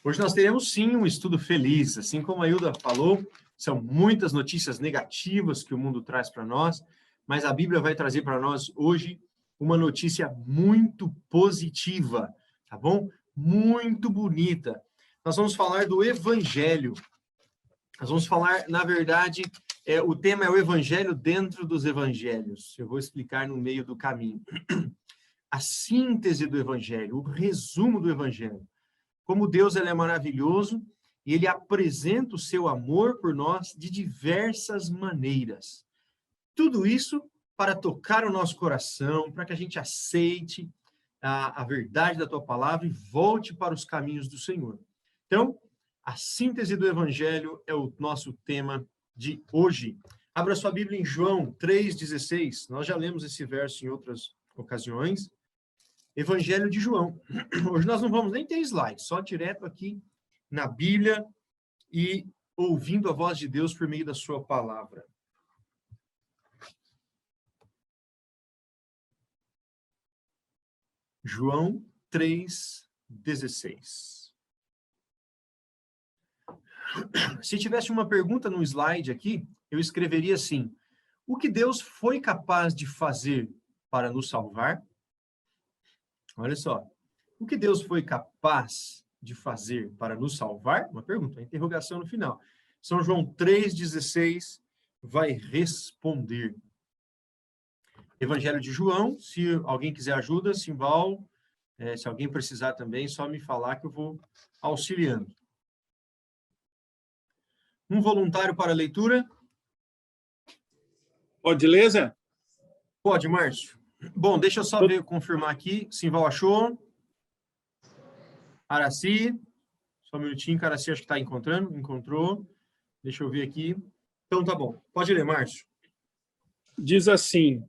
Hoje nós teremos sim um estudo feliz, assim como a Hilda falou, são muitas notícias negativas que o mundo traz para nós, mas a Bíblia vai trazer para nós hoje uma notícia muito positiva, tá bom? Muito bonita. Nós vamos falar do Evangelho. Nós vamos falar, na verdade, o tema é o Evangelho dentro dos Evangelhos. Eu vou explicar no meio do caminho. A síntese do Evangelho, o resumo do Evangelho. Como Deus ele é maravilhoso e ele apresenta o seu amor por nós de diversas maneiras. Tudo isso para tocar o nosso coração, para que a gente aceite a verdade da tua palavra e volte para os caminhos do Senhor. Então, a síntese do Evangelho é o nosso tema de hoje. Abra sua Bíblia em João 3,16. Nós já lemos esse verso em outras ocasiões. Evangelho de João. Hoje nós não vamos nem ter slide, só direto aqui na Bíblia e ouvindo a voz de Deus por meio da sua palavra. João 3,16. Se tivesse uma pergunta no slide aqui, eu escreveria assim: o que Deus foi capaz de fazer para nos salvar? Olha só, o que Deus foi capaz de fazer para nos salvar? Uma pergunta, uma interrogação no final. São João 3,16 vai responder. Evangelho de João, se alguém quiser ajuda, Simval, se alguém precisar também, só me falar que eu vou auxiliando. Um voluntário para a leitura? Pode ler, Zé? Pode, Márcio. Bom, deixa eu só ver, confirmar aqui. Simval achou? Araci? Só um minutinho, que Araci acho que está encontrando. Encontrou. Deixa eu ver aqui. Então, tá bom. Pode ler, Márcio. Diz assim: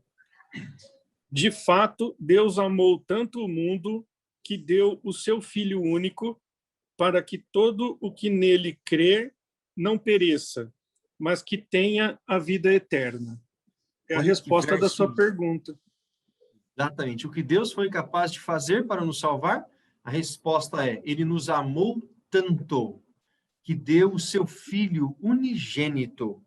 de fato, Deus amou tanto o mundo que deu o seu Filho único para que todo o que nele crer não pereça, mas que tenha a vida eterna. É a resposta da sua pergunta. Exatamente. O que Deus foi capaz de fazer para nos salvar? A resposta é: ele nos amou tanto que deu o seu Filho unigênito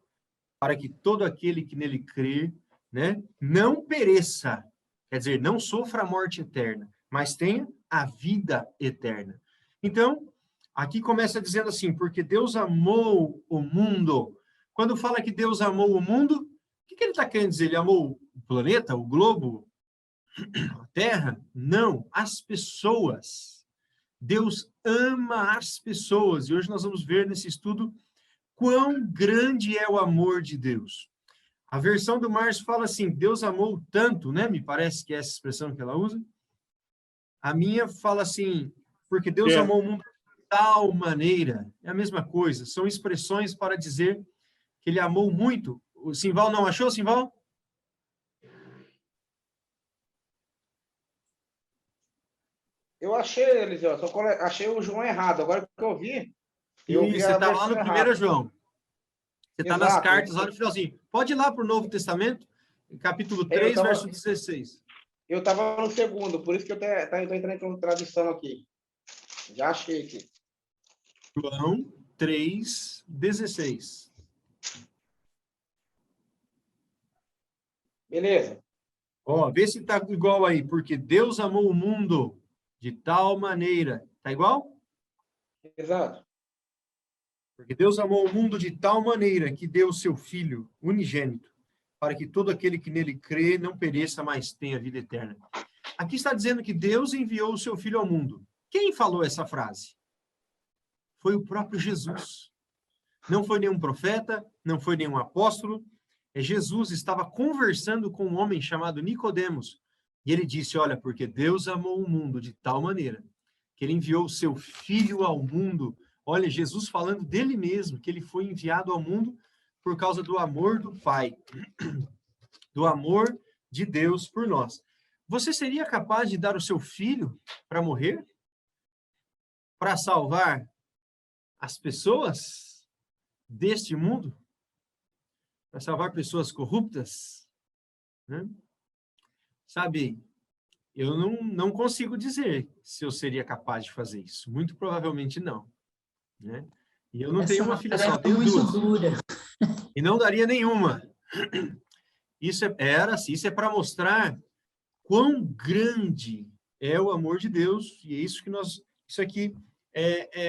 para que todo aquele que nele crer, né, não pereça, quer dizer, não sofra a morte eterna, mas tenha a vida eterna. Então, aqui começa dizendo assim: porque Deus amou o mundo. Quando fala que Deus amou o mundo, o que ele está querendo dizer? Ele amou o planeta, o globo, a terra? Não, as pessoas. Deus ama as pessoas. E hoje nós vamos ver nesse estudo quão grande é o amor de Deus. A versão do Márcio fala assim: Deus amou tanto, né? Me parece que é essa expressão que ela usa. A minha fala assim: porque Deus amou o mundo de tal maneira. É a mesma coisa. São expressões para dizer que ele amou muito. O Simval não achou, Simval? Eu achei, Eliseu, só achei o João errado. Agora que eu vi Você está lá no primeiro João. Você está nas cartas, lá no finalzinho. Pode ir lá para o Novo Testamento, capítulo 3, verso 16. Eu estava no segundo, por isso que eu estou entrando em contradição aqui. Já achei aqui. João 3, 16. Beleza. Ó, vê se está igual aí. Porque Deus amou o mundo de tal maneira. Está igual? Exato. Porque Deus amou o mundo de tal maneira que deu o seu Filho unigênito, para que todo aquele que nele crê não pereça, mas tenha vida eterna. Aqui está dizendo que Deus enviou o seu Filho ao mundo. Quem falou essa frase? Foi o próprio Jesus. Não foi nenhum profeta, não foi nenhum apóstolo. Jesus estava conversando com um homem chamado Nicodemos. E ele disse: olha, porque Deus amou o mundo de tal maneira que ele enviou o seu Filho ao mundo. Olha, Jesus falando dele mesmo, que ele foi enviado ao mundo por causa do amor do Pai, do amor de Deus por nós. Você seria capaz de dar o seu filho para morrer? Para salvar as pessoas deste mundo? Para salvar pessoas corruptas? Né? Sabe, eu não consigo dizer se eu seria capaz de fazer isso. Muito provavelmente não. né? E eu não Essa tenho uma filha só, eu é tenho muito duas. dura. E não daria nenhuma. Isso é para mostrar quão grande é o amor de Deus, e é isso que isso aqui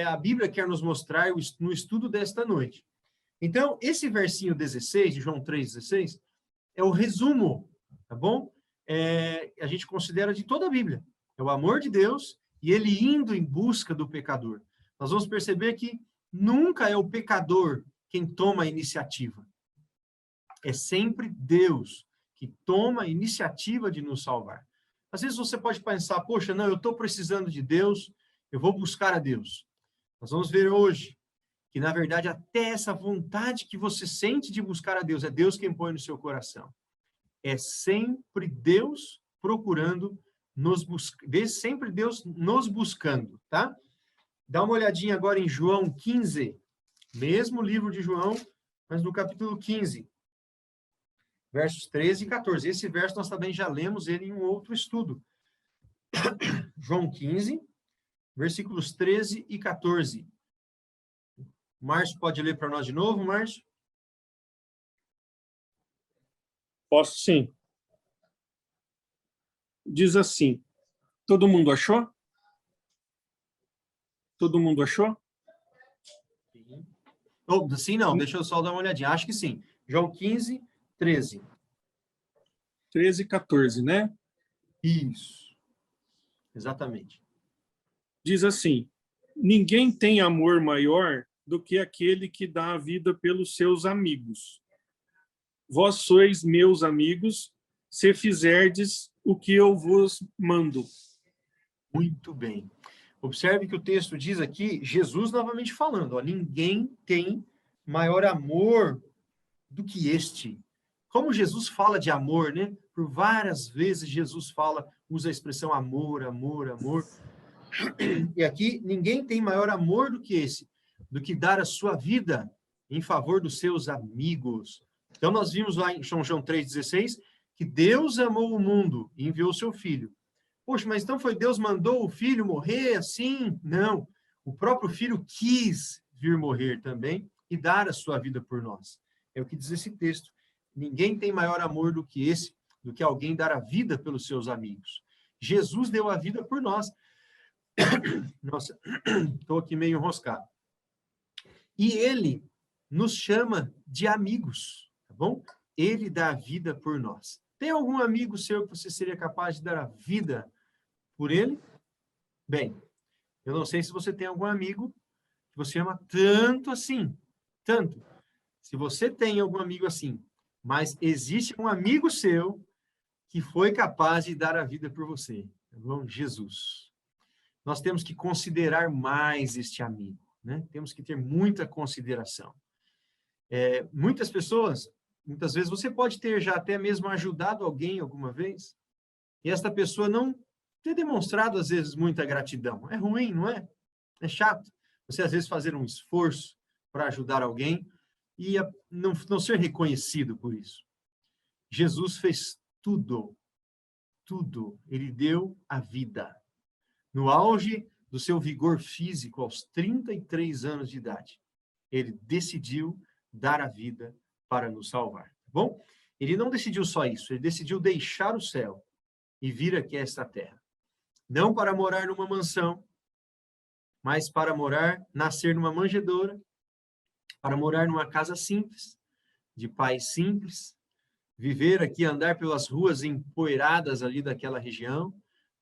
a Bíblia quer nos mostrar no estudo desta noite. Então, esse versinho 16, de João 3,16, é o resumo, tá bom? A gente considera de toda a Bíblia. É o amor de Deus e ele indo em busca do pecador. Nós vamos perceber que nunca é o pecador quem toma a iniciativa. É sempre Deus que toma a iniciativa de nos salvar. Às vezes você pode pensar, poxa, não, eu estou precisando de Deus, eu vou buscar a Deus. Nós vamos ver hoje que, na verdade, até essa vontade que você sente de buscar a Deus, é Deus quem põe no seu coração. É sempre Deus procurando sempre Deus nos buscando, tá? Dá uma olhadinha agora em João 15, mesmo livro de João, mas no capítulo 15, versos 13 e 14. Esse verso nós também já lemos ele em um outro estudo. João 15, versículos 13 e 14. Márcio, pode ler para nós de novo, Márcio? Posso sim. Diz assim, todo mundo achou? Todo mundo achou? Sim. Sim, não, deixa eu só dar uma olhadinha. Acho que sim. João 15, 13. 13 e 14, né? Isso. Exatamente. Diz assim, ninguém tem amor maior do que aquele que dá a vida pelos seus amigos. Vós sois meus amigos, se fizerdes o que eu vos mando. Muito bem. Observe que o texto diz aqui, Jesus novamente falando, ó, ninguém tem maior amor do que este. Como Jesus fala de amor, né? Por várias vezes Jesus usa a expressão amor, amor, amor. E aqui, ninguém tem maior amor do que esse, do que dar a sua vida em favor dos seus amigos. Então, nós vimos lá em João 3,16, que Deus amou o mundo e enviou o seu Filho. Poxa, mas então foi Deus mandou o Filho morrer assim? Não. O próprio Filho quis vir morrer também e dar a sua vida por nós. É o que diz esse texto. Ninguém tem maior amor do que esse, do que alguém dar a vida pelos seus amigos. Jesus deu a vida por nós. Nossa, estou aqui meio enroscado. E ele nos chama de amigos, tá bom? Ele dá a vida por nós. Tem algum amigo seu que você seria capaz de dar a vida por ele? Bem, eu não sei se você tem algum amigo que você ama tanto assim, tanto. Se você tem algum amigo assim, mas existe um amigo seu que foi capaz de dar a vida por você, tá bom? Jesus. Nós temos que considerar mais este amigo, né? Temos que ter muita consideração. Muitas pessoas, muitas vezes, você pode ter já até mesmo ajudado alguém alguma vez, e esta pessoa não ter demonstrado, às vezes, muita gratidão. É ruim, não é? É chato. Você, às vezes, fazer um esforço para ajudar alguém e não ser reconhecido por isso. Jesus fez tudo, tudo. Ele deu a vida. No auge do seu vigor físico, aos 33 anos de idade, ele decidiu dar a vida para nos salvar. Bom, ele não decidiu só isso, ele decidiu deixar o céu e vir aqui a esta terra. Não para morar numa mansão, mas para nascer numa manjedoura, para morar numa casa simples, de pais simples, viver aqui, andar pelas ruas empoeiradas ali daquela região,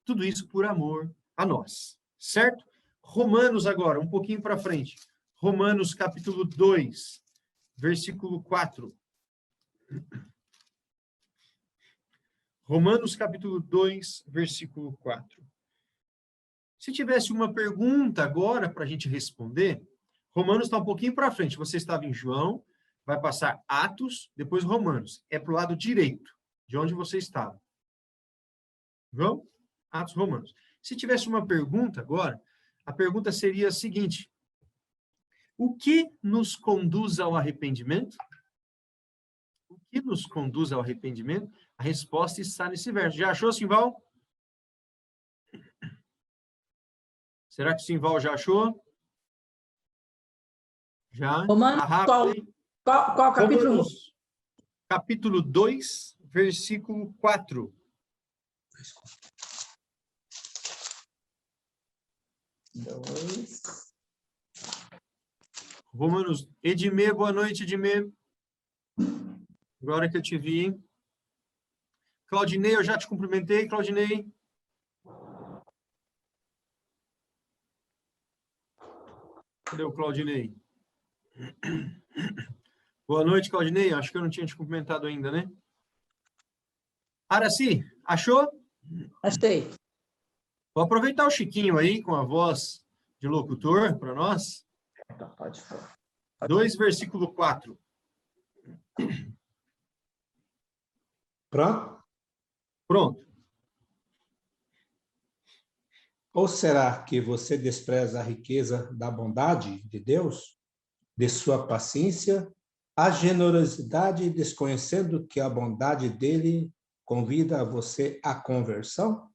tudo isso por amor a nós, certo? Romanos agora, um pouquinho para frente. Romanos capítulo 2, versículo 4. Romanos capítulo 2, versículo 4. Se tivesse uma pergunta agora para a gente responder, Romanos está um pouquinho para frente. Você estava em João, vai passar Atos, depois Romanos. É para o lado direito, de onde você estava. João, Atos, Romanos. Se tivesse uma pergunta agora, a pergunta seria a seguinte: o que nos conduz ao arrependimento? O que nos conduz ao arrependimento? A resposta está nesse verso. Já achou, Simval? Será que Simval já achou? Já? Romanos, Tá rápido, hein? qual capítulo? Romanos, capítulo 2, versículo 4. Dois. Romanos. Edmê, boa noite, Edmê. Agora que eu te vi. Claudinei, eu já te cumprimentei, Claudinei. Cadê o Claudinei? Boa noite, Claudinei. Acho que eu não tinha te cumprimentado ainda, né? Araci, achou? Achei. Vou aproveitar o Chiquinho aí, com a voz de locutor, para nós. Tá, pode falar. 2, versículo 4. Pronto? Pronto. Ou será que você despreza a riqueza da bondade de Deus, de sua paciência, a generosidade, desconhecendo que a bondade dele convida você à conversão?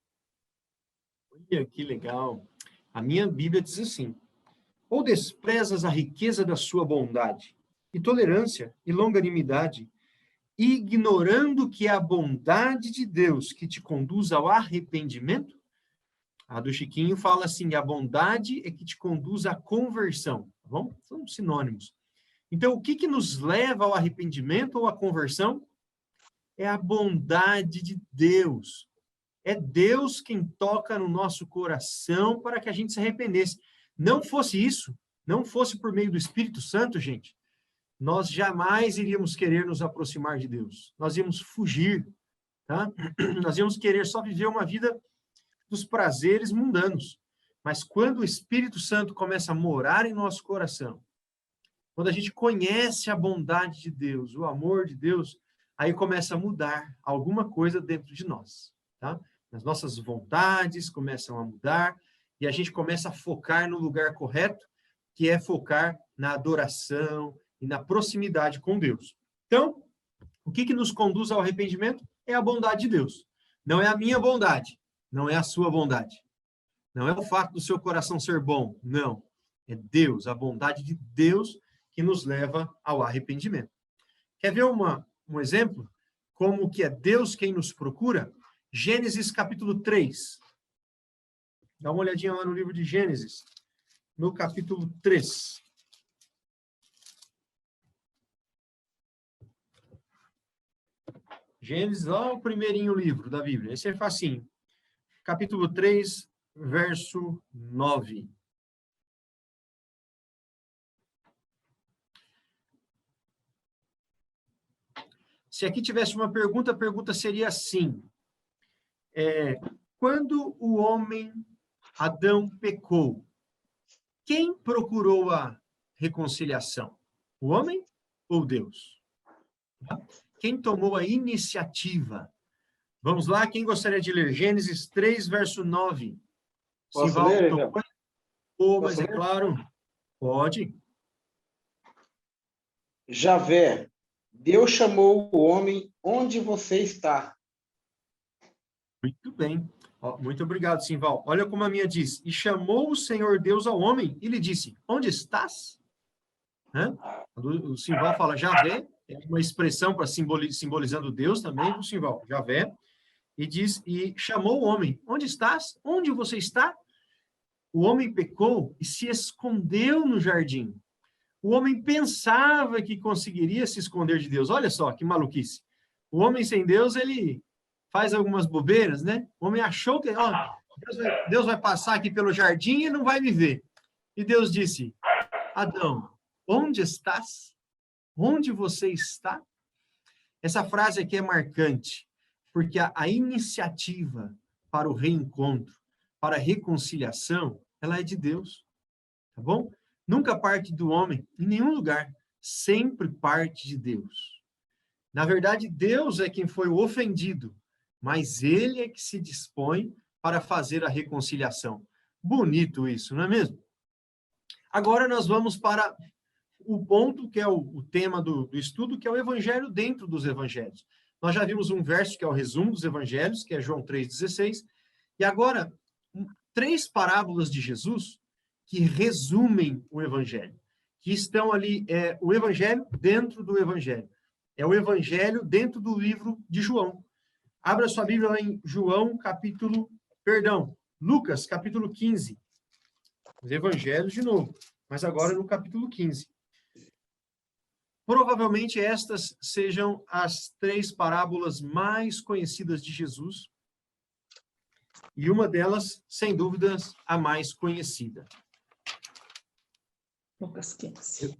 Olha que legal. A minha Bíblia diz assim: ou desprezas a riqueza da sua bondade, e tolerância, e longanimidade, ignorando que é a bondade de Deus que te conduz ao arrependimento? A do Chiquinho fala assim: a bondade é que te conduz à conversão. Tá bom? São sinônimos. Então, o que nos leva ao arrependimento ou à conversão? É a bondade de Deus. É Deus quem toca no nosso coração para que a gente se arrependesse. Não fosse isso, não fosse por meio do Espírito Santo, gente, nós jamais iríamos querer nos aproximar de Deus. Nós íamos fugir, tá? Nós íamos querer só viver uma vida dos prazeres mundanos. Mas quando o Espírito Santo começa a morar em nosso coração, quando a gente conhece a bondade de Deus, o amor de Deus, aí começa a mudar alguma coisa dentro de nós, tá? As nossas vontades começam a mudar e a gente começa a focar no lugar correto, que é focar na adoração e na proximidade com Deus. Então, o que nos conduz ao arrependimento? É a bondade de Deus. Não é a minha bondade, não é a sua bondade. Não é o fato do seu coração ser bom, não. É Deus, a bondade de Deus que nos leva ao arrependimento. Quer ver um exemplo? Como que é Deus quem nos procura? Gênesis capítulo 3. Dá uma olhadinha lá no livro de Gênesis, no capítulo 3. Gênesis, lá o primeirinho livro da Bíblia. Esse é facinho. Capítulo 3, verso 9. Se aqui tivesse uma pergunta, a pergunta seria assim: quando o homem, Adão, pecou, quem procurou a reconciliação? O homem ou Deus? Quem tomou a iniciativa? Vamos lá, quem gostaria de ler? Gênesis 3, verso 9. Posso ler, Mas é claro, pode. Javé, Deus chamou o homem, onde você está? Muito bem. Muito obrigado, Simval. Olha como a minha diz. E chamou o Senhor Deus ao homem e lhe disse: onde estás? O Simval fala Javé, é uma expressão para simbolizando Deus também, o Simval, Javé. E chamou o homem: onde estás? Onde você está? O homem pecou e se escondeu no jardim. O homem pensava que conseguiria se esconder de Deus. Olha só que maluquice. O homem sem Deus, ele faz algumas bobeiras, né? O homem achou que Deus vai passar aqui pelo jardim e não vai me ver. E Deus disse: Adão, onde estás? Onde você está? Essa frase aqui é marcante, porque a iniciativa para o reencontro, para a reconciliação, ela é de Deus, tá bom? Nunca parte do homem, em nenhum lugar, sempre parte de Deus. Na verdade, Deus é quem foi o ofendido, mas ele é que se dispõe para fazer a reconciliação. Bonito isso, não é mesmo? Agora nós vamos para o ponto que é o tema do estudo, que é o evangelho dentro dos evangelhos. Nós já vimos um verso que é o resumo dos evangelhos, que é João 3,16, e agora 3 parábolas de Jesus que resumem o evangelho, que estão ali, o evangelho dentro do evangelho. É o evangelho dentro do livro de João. Abra sua Bíblia lá em Lucas, capítulo 15. Os evangelhos de novo, mas agora no capítulo 15. Provavelmente estas sejam as 3 parábolas mais conhecidas de Jesus. E uma delas, sem dúvidas, a mais conhecida. Lucas 15.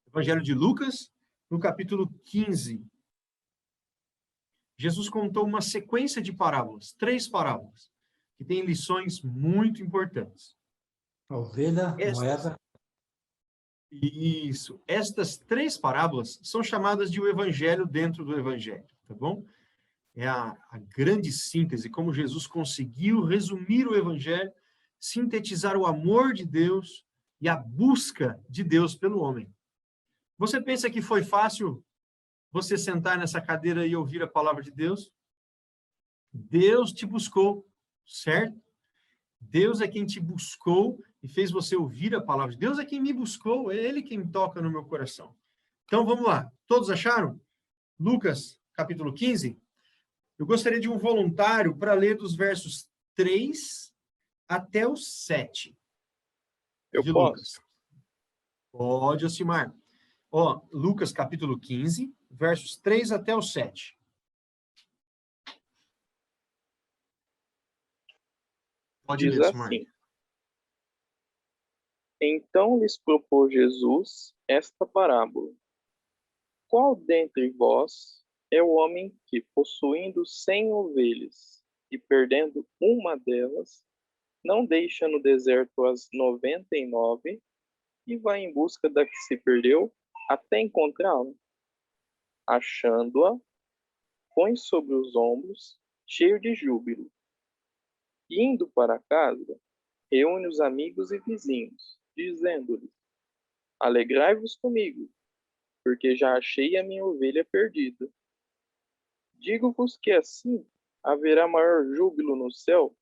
Evangelho de Lucas, no capítulo 15. Jesus contou uma sequência de parábolas, 3 parábolas, que têm lições muito importantes. A ovelha, moeda. Isso. Estas 3 parábolas são chamadas de o evangelho dentro do evangelho, tá bom? É a grande síntese, como Jesus conseguiu resumir o evangelho, sintetizar o amor de Deus e a busca de Deus pelo homem. Você pensa que foi fácil você sentar nessa cadeira e ouvir a palavra de Deus? Deus te buscou, certo? Deus é quem te buscou e fez você ouvir a palavra de Deus. Deus é quem me buscou, é Ele quem toca no meu coração. Então, vamos lá. Todos acharam? Lucas, capítulo 15. Eu gostaria de um voluntário para ler dos versos 3 até o 7. Eu de posso. Lucas. Pode, Ocimar. Ó, Lucas, capítulo 15, versos 3 até o 7. Pode Diz ler, Ocimar. assim: Então lhes propôs Jesus esta parábola: Qual dentre vós é o homem que, possuindo 100 ovelhas e perdendo uma delas, não deixa no deserto as 99 e vai em busca da que se perdeu até encontrá-la? Achando-a, põe sobre os ombros, cheio de júbilo. E indo para casa, reúne os amigos e vizinhos, dizendo-lhes: Alegrai-vos comigo, porque já achei a minha ovelha perdida. Digo-vos que assim haverá maior júbilo no céu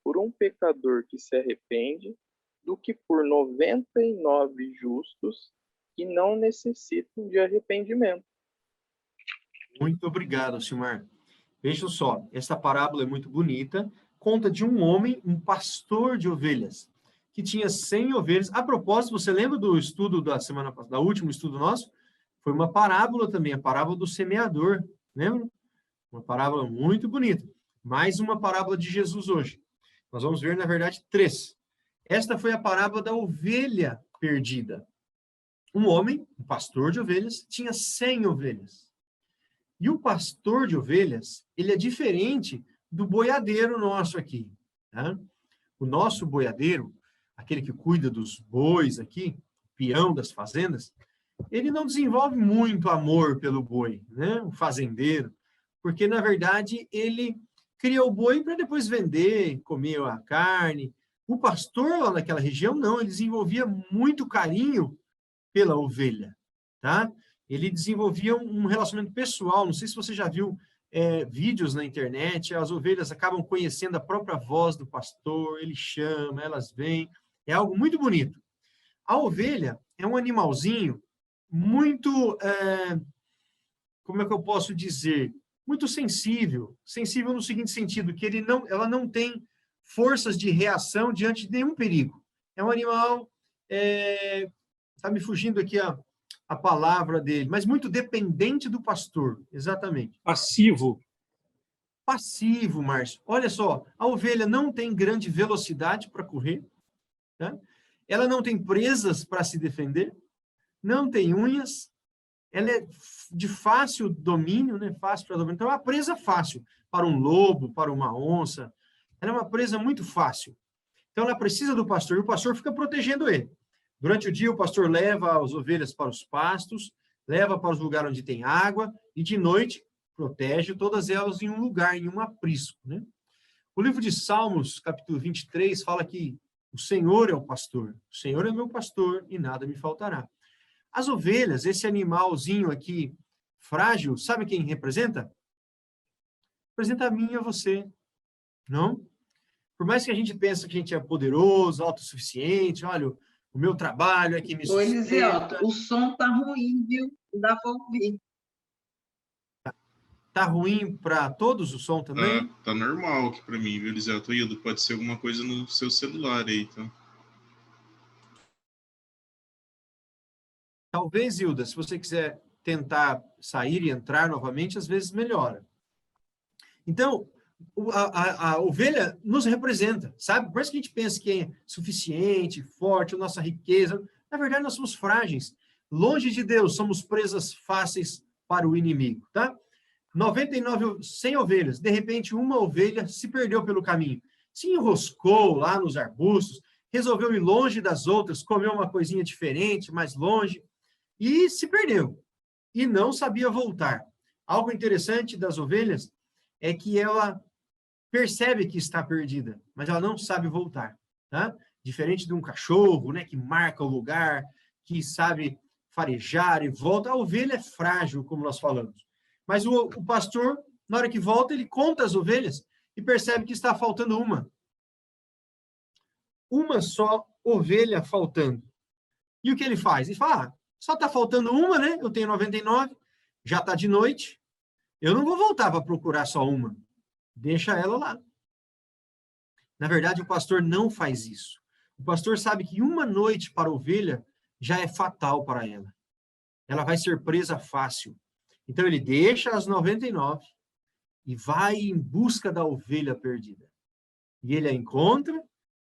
por um pecador que se arrepende do que por 99 justos que não necessitam de arrependimento. Muito obrigado, Ocimar. Vejam só, essa parábola é muito bonita. Conta de um homem, um pastor de ovelhas, que tinha 100 ovelhas. A propósito, você lembra do estudo da semana passada, do último estudo nosso? Foi uma parábola também, a parábola do semeador, lembra? Uma parábola muito bonita. Mais uma parábola de Jesus hoje. Nós vamos ver, na verdade, 3. Esta foi a parábola da ovelha perdida. Um homem, um pastor de ovelhas, tinha 100 ovelhas. E o pastor de ovelhas, ele é diferente do boiadeiro nosso aqui. Tá? O nosso boiadeiro, aquele que cuida dos bois aqui, peão das fazendas, ele não desenvolve muito amor pelo boi, né? O fazendeiro, porque, na verdade, ele cria o boi para depois vender, comer a carne. O pastor lá naquela região, não, ele desenvolvia muito carinho pela ovelha, tá? Ele desenvolvia um relacionamento pessoal. Não sei se você já viu vídeos na internet, as ovelhas acabam conhecendo a própria voz do pastor, ele chama, elas vêm, é algo muito bonito. A ovelha é um animalzinho muito, como é que eu posso dizer, muito sensível no seguinte sentido, que ela não tem forças de reação diante de nenhum perigo. É um animal, está me fugindo aqui a palavra dele, mas muito dependente do pastor, exatamente. Passivo. Passivo, Márcio. Olha só, a ovelha não tem grande velocidade para correr, tá? Ela não tem presas para se defender, não tem unhas, ela é de fácil domínio, né? Fácil para domínio. Então, é uma presa fácil para um lobo, para uma onça. Ela é uma presa muito fácil. Então, ela precisa do pastor, e o pastor fica protegendo ele. Durante o dia, o pastor leva as ovelhas para os pastos, leva para os lugares onde tem água, e de noite protege todas elas em um lugar, em um aprisco, né? O livro de Salmos, capítulo 23, fala que o Senhor é o pastor. O Senhor é meu pastor e nada me faltará. As ovelhas, esse animalzinho aqui, frágil, sabe quem representa? Representa a mim e a você, não? Por mais que a gente pense que a gente é poderoso, autossuficiente, olha, o meu trabalho é que me Ô, Eliseu, sustenta. o som tá ruim, viu? Não dá para ouvir. Tá ruim para todos o som também? Tá normal aqui para mim, viu, Eliseu? Hildo, pode ser alguma coisa no seu celular aí, tá? Talvez, Hilda, se você quiser tentar sair e entrar novamente, às vezes melhora. Então, a ovelha nos representa, sabe? Por isso que a gente pensa que é suficiente, forte, a nossa riqueza. Na verdade, nós somos frágeis. Longe de Deus, somos presas fáceis para o inimigo, tá? 100 ovelhas. De repente, uma ovelha se perdeu pelo caminho. Se enroscou lá nos arbustos, resolveu ir longe das outras, comeu uma coisinha diferente, mais longe, e se perdeu. E não sabia voltar. Algo interessante das ovelhas é que ela percebe que está perdida, mas ela não sabe voltar, tá? Diferente de um cachorro, né, que marca o lugar, que sabe farejar e volta. A ovelha é frágil, como nós falamos. Mas o pastor, na hora que volta, ele conta as ovelhas e percebe que está faltando uma. Uma só ovelha faltando. E o que ele faz? Ele fala, só está faltando uma, né? Eu tenho 99, já está de noite, eu não vou voltar para procurar só uma. Deixa ela lá. Na verdade, o pastor não faz isso. O pastor sabe que uma noite para a ovelha já é fatal para ela. Ela vai ser presa fácil. Então, ele deixa as 99 e vai em busca da ovelha perdida. E ele a encontra,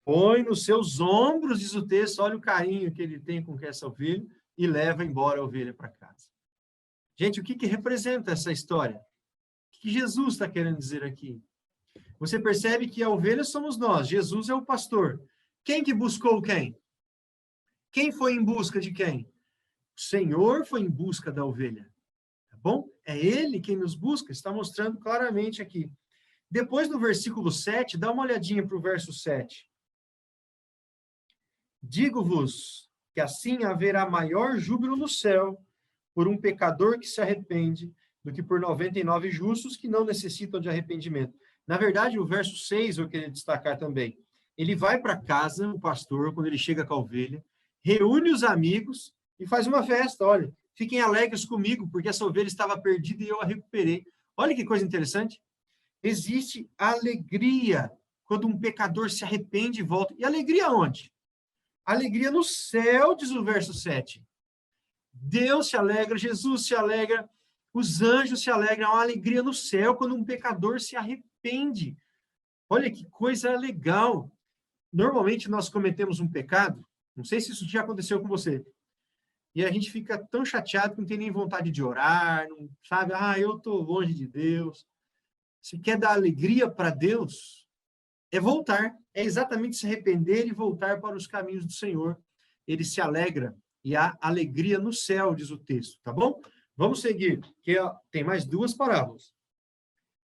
põe nos seus ombros, diz o texto, olha o carinho que ele tem com essa ovelha, e leva embora a ovelha para casa. Gente, o que representa essa história? O que Jesus está querendo dizer aqui? Você percebe que a ovelha somos nós, Jesus é o pastor. Quem que buscou quem? Quem foi em busca de quem? O Senhor foi em busca da ovelha. Tá bom? É Ele quem nos busca, está mostrando claramente aqui. Depois, no versículo 7, dá uma olhadinha para o verso 7. Digo-vos que assim haverá maior júbilo no céu por um pecador que se arrepende do que por 99 justos que não necessitam de arrependimento. Na verdade, o verso 6 eu queria destacar também. Ele vai para casa, o pastor, quando ele chega com a ovelha, reúne os amigos e faz uma festa. Olha, fiquem alegres comigo, porque essa ovelha estava perdida e eu a recuperei. Olha que coisa interessante. Existe alegria quando um pecador se arrepende e volta. E alegria onde? Alegria no céu, diz o verso 7. Deus se alegra, Jesus se alegra, os anjos se alegram, há uma alegria no céu quando um pecador se arrepende. Olha que coisa legal. Normalmente nós cometemos um pecado, não sei se isso já aconteceu com você, e a gente fica tão chateado que não tem nem vontade de orar, não sabe? Eu estou longe de Deus. Se quer dar alegria para Deus, é voltar, é exatamente se arrepender e voltar para os caminhos do Senhor. Ele se alegra e há alegria no céu, diz o texto, tá bom? Vamos seguir, que tem mais duas parábolas.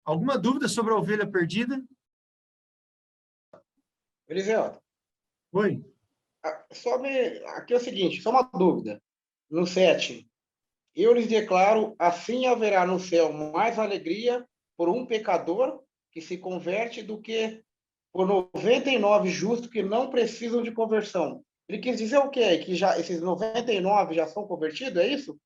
Alguma dúvida sobre a ovelha perdida? Eliseu, Oi? aqui é o seguinte, só uma dúvida. No 7, eu lhes declaro, assim haverá no céu mais alegria por um pecador que se converte do que por 99 justos que não precisam de conversão. Ele quis dizer o quê? Que já, esses 99 já são convertidos, é isso?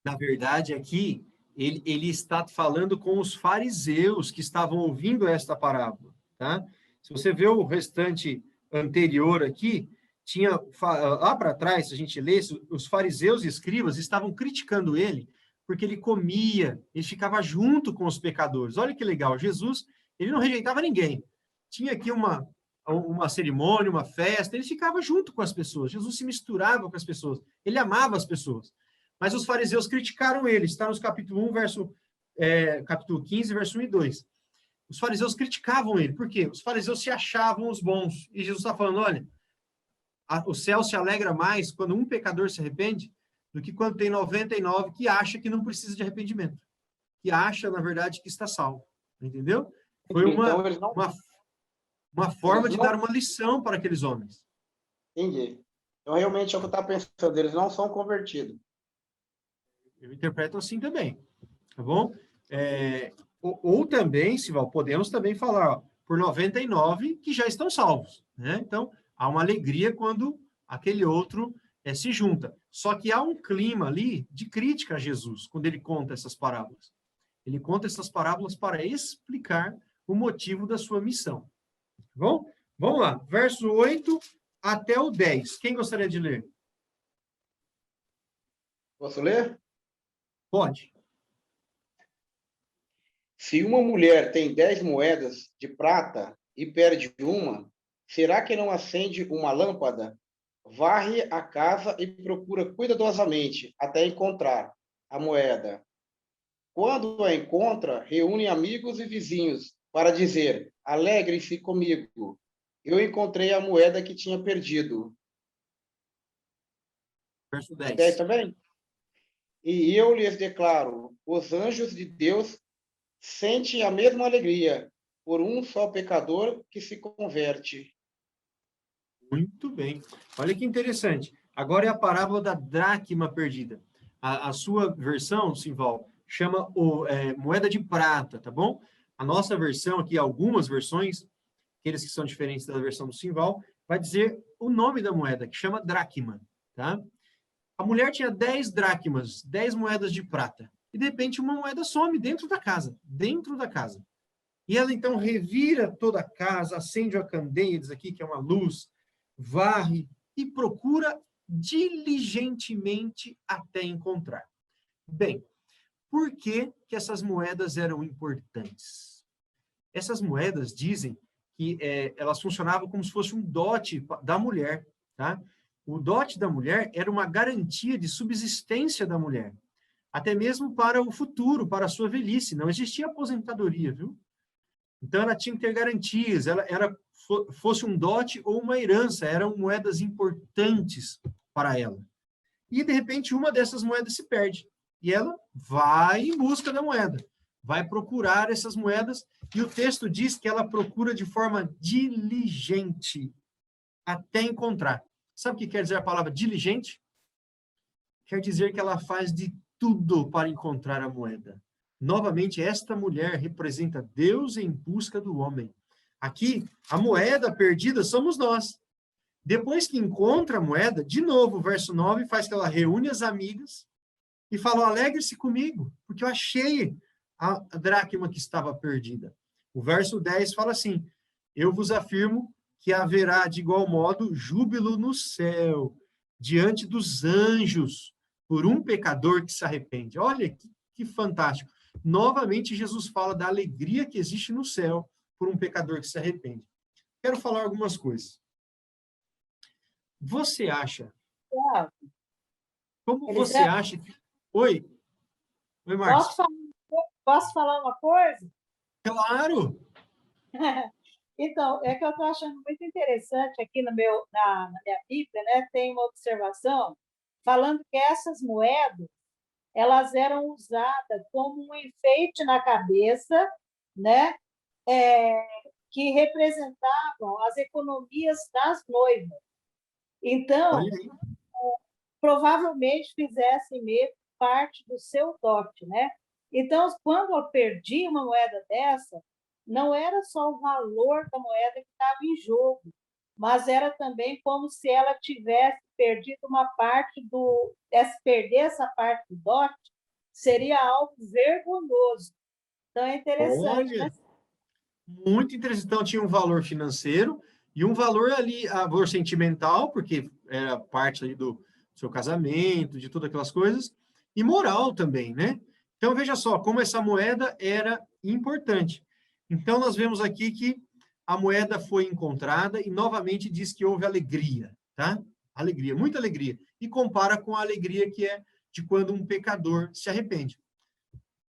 Na verdade, aqui, ele está falando com os fariseus que estavam ouvindo esta parábola, tá? Se você vê o restante anterior aqui, tinha, lá para trás, se a gente lesse, os fariseus e escribas estavam criticando ele, porque ele comia, ele ficava junto com os pecadores. Olha que legal, Jesus, ele não rejeitava ninguém. Tinha aqui uma cerimônia, uma festa, ele ficava junto com as pessoas, Jesus se misturava com as pessoas, ele amava as pessoas. Mas os fariseus criticaram ele, está nos capítulo 1, capítulo 15, verso 1 e 2. Os fariseus criticavam ele, por quê? Os fariseus se achavam os bons, e Jesus está falando, olha, o céu se alegra mais quando um pecador se arrepende do que quando tem 99 que acha que não precisa de arrependimento, que acha, na verdade, que está salvo, entendeu? Foi uma forma de dar uma lição para aqueles homens. Entendi. Então, realmente, é o que eu estava pensando, eles não são convertidos. Eu interpreto assim também, tá bom? Ou também, Sival, podemos também falar, por 99 que já estão salvos, né? Então, há uma alegria quando aquele outro se junta. Só que há um clima ali de crítica a Jesus, quando ele conta essas parábolas. Ele conta essas parábolas para explicar o motivo da sua missão. Tá bom? Vamos lá, verso 8 até o 10. Quem gostaria de ler? Posso ler? Pode. Se uma mulher tem 10 moedas de prata e perde uma, será que não acende uma lâmpada? Varre a casa e procura cuidadosamente até encontrar a moeda. Quando a encontra, reúne amigos e vizinhos para dizer: alegrem-se comigo, eu encontrei a moeda que tinha perdido. Verso 10 10. também? E eu lhes declaro, os anjos de Deus sentem a mesma alegria por um só pecador que se converte. Muito bem. Olha que interessante. Agora é a parábola da dracma perdida. A sua versão, Simval, chama moeda de prata, tá bom? A nossa versão aqui, algumas versões, aqueles que são diferentes da versão do Simval, vai dizer o nome da moeda, que chama dracma, tá? A mulher tinha 10 dracmas, 10 moedas de prata. E, de repente, uma moeda some dentro da casa. E ela, então, revira toda a casa, acende a candeia, diz aqui que é uma luz, varre e procura diligentemente até encontrar. Bem, por que que essas moedas eram importantes? Essas moedas dizem que elas funcionavam como se fosse um dote da mulher, tá? O dote da mulher era uma garantia de subsistência da mulher, até mesmo para o futuro, para a sua velhice. Não existia aposentadoria, viu? Então, ela tinha que ter garantias, fosse um dote ou uma herança, eram moedas importantes para ela. E, de repente, uma dessas moedas se perde. E ela vai em busca da moeda, vai procurar essas moedas, e o texto diz que ela procura de forma diligente até encontrar. Sabe o que quer dizer a palavra diligente? Quer dizer que ela faz de tudo para encontrar a moeda. Novamente, esta mulher representa Deus em busca do homem. Aqui, a moeda perdida somos nós. Depois que encontra a moeda, de novo, o verso 9 faz que ela reúne as amigas e fala: alegre-se comigo, porque eu achei a dracma que estava perdida. O verso 10 fala assim: eu vos afirmo que haverá, de igual modo, júbilo no céu, diante dos anjos, por um pecador que se arrepende. Olha que fantástico. Novamente, Jesus fala da alegria que existe no céu por um pecador que se arrepende. Quero falar algumas coisas. Você acha... Como você acha que... Oi, Márcia. Posso falar uma coisa? Claro! Então, é que eu estou achando muito interessante aqui na minha Bíblia, né? Tem uma observação falando que essas moedas elas eram usadas como um enfeite na cabeça, né? Que representavam as economias das noivas. Então, provavelmente fizessem mesmo parte do seu dote, né? Então, quando eu perdi uma moeda dessa, não era só o valor da moeda que estava em jogo, mas era também como se ela tivesse perdido uma parte perder essa parte do dote, seria algo vergonhoso. Então, é interessante. Olha, né? Muito interessante. Então, tinha um valor financeiro e um valor ali, valor sentimental, porque era parte ali do seu casamento, de todas aquelas coisas, e moral também, né? Então, veja só, como essa moeda era importante. Então, nós vemos aqui que a moeda foi encontrada e, novamente, diz que houve alegria, tá? Alegria, muita alegria. E compara com a alegria que é de quando um pecador se arrepende.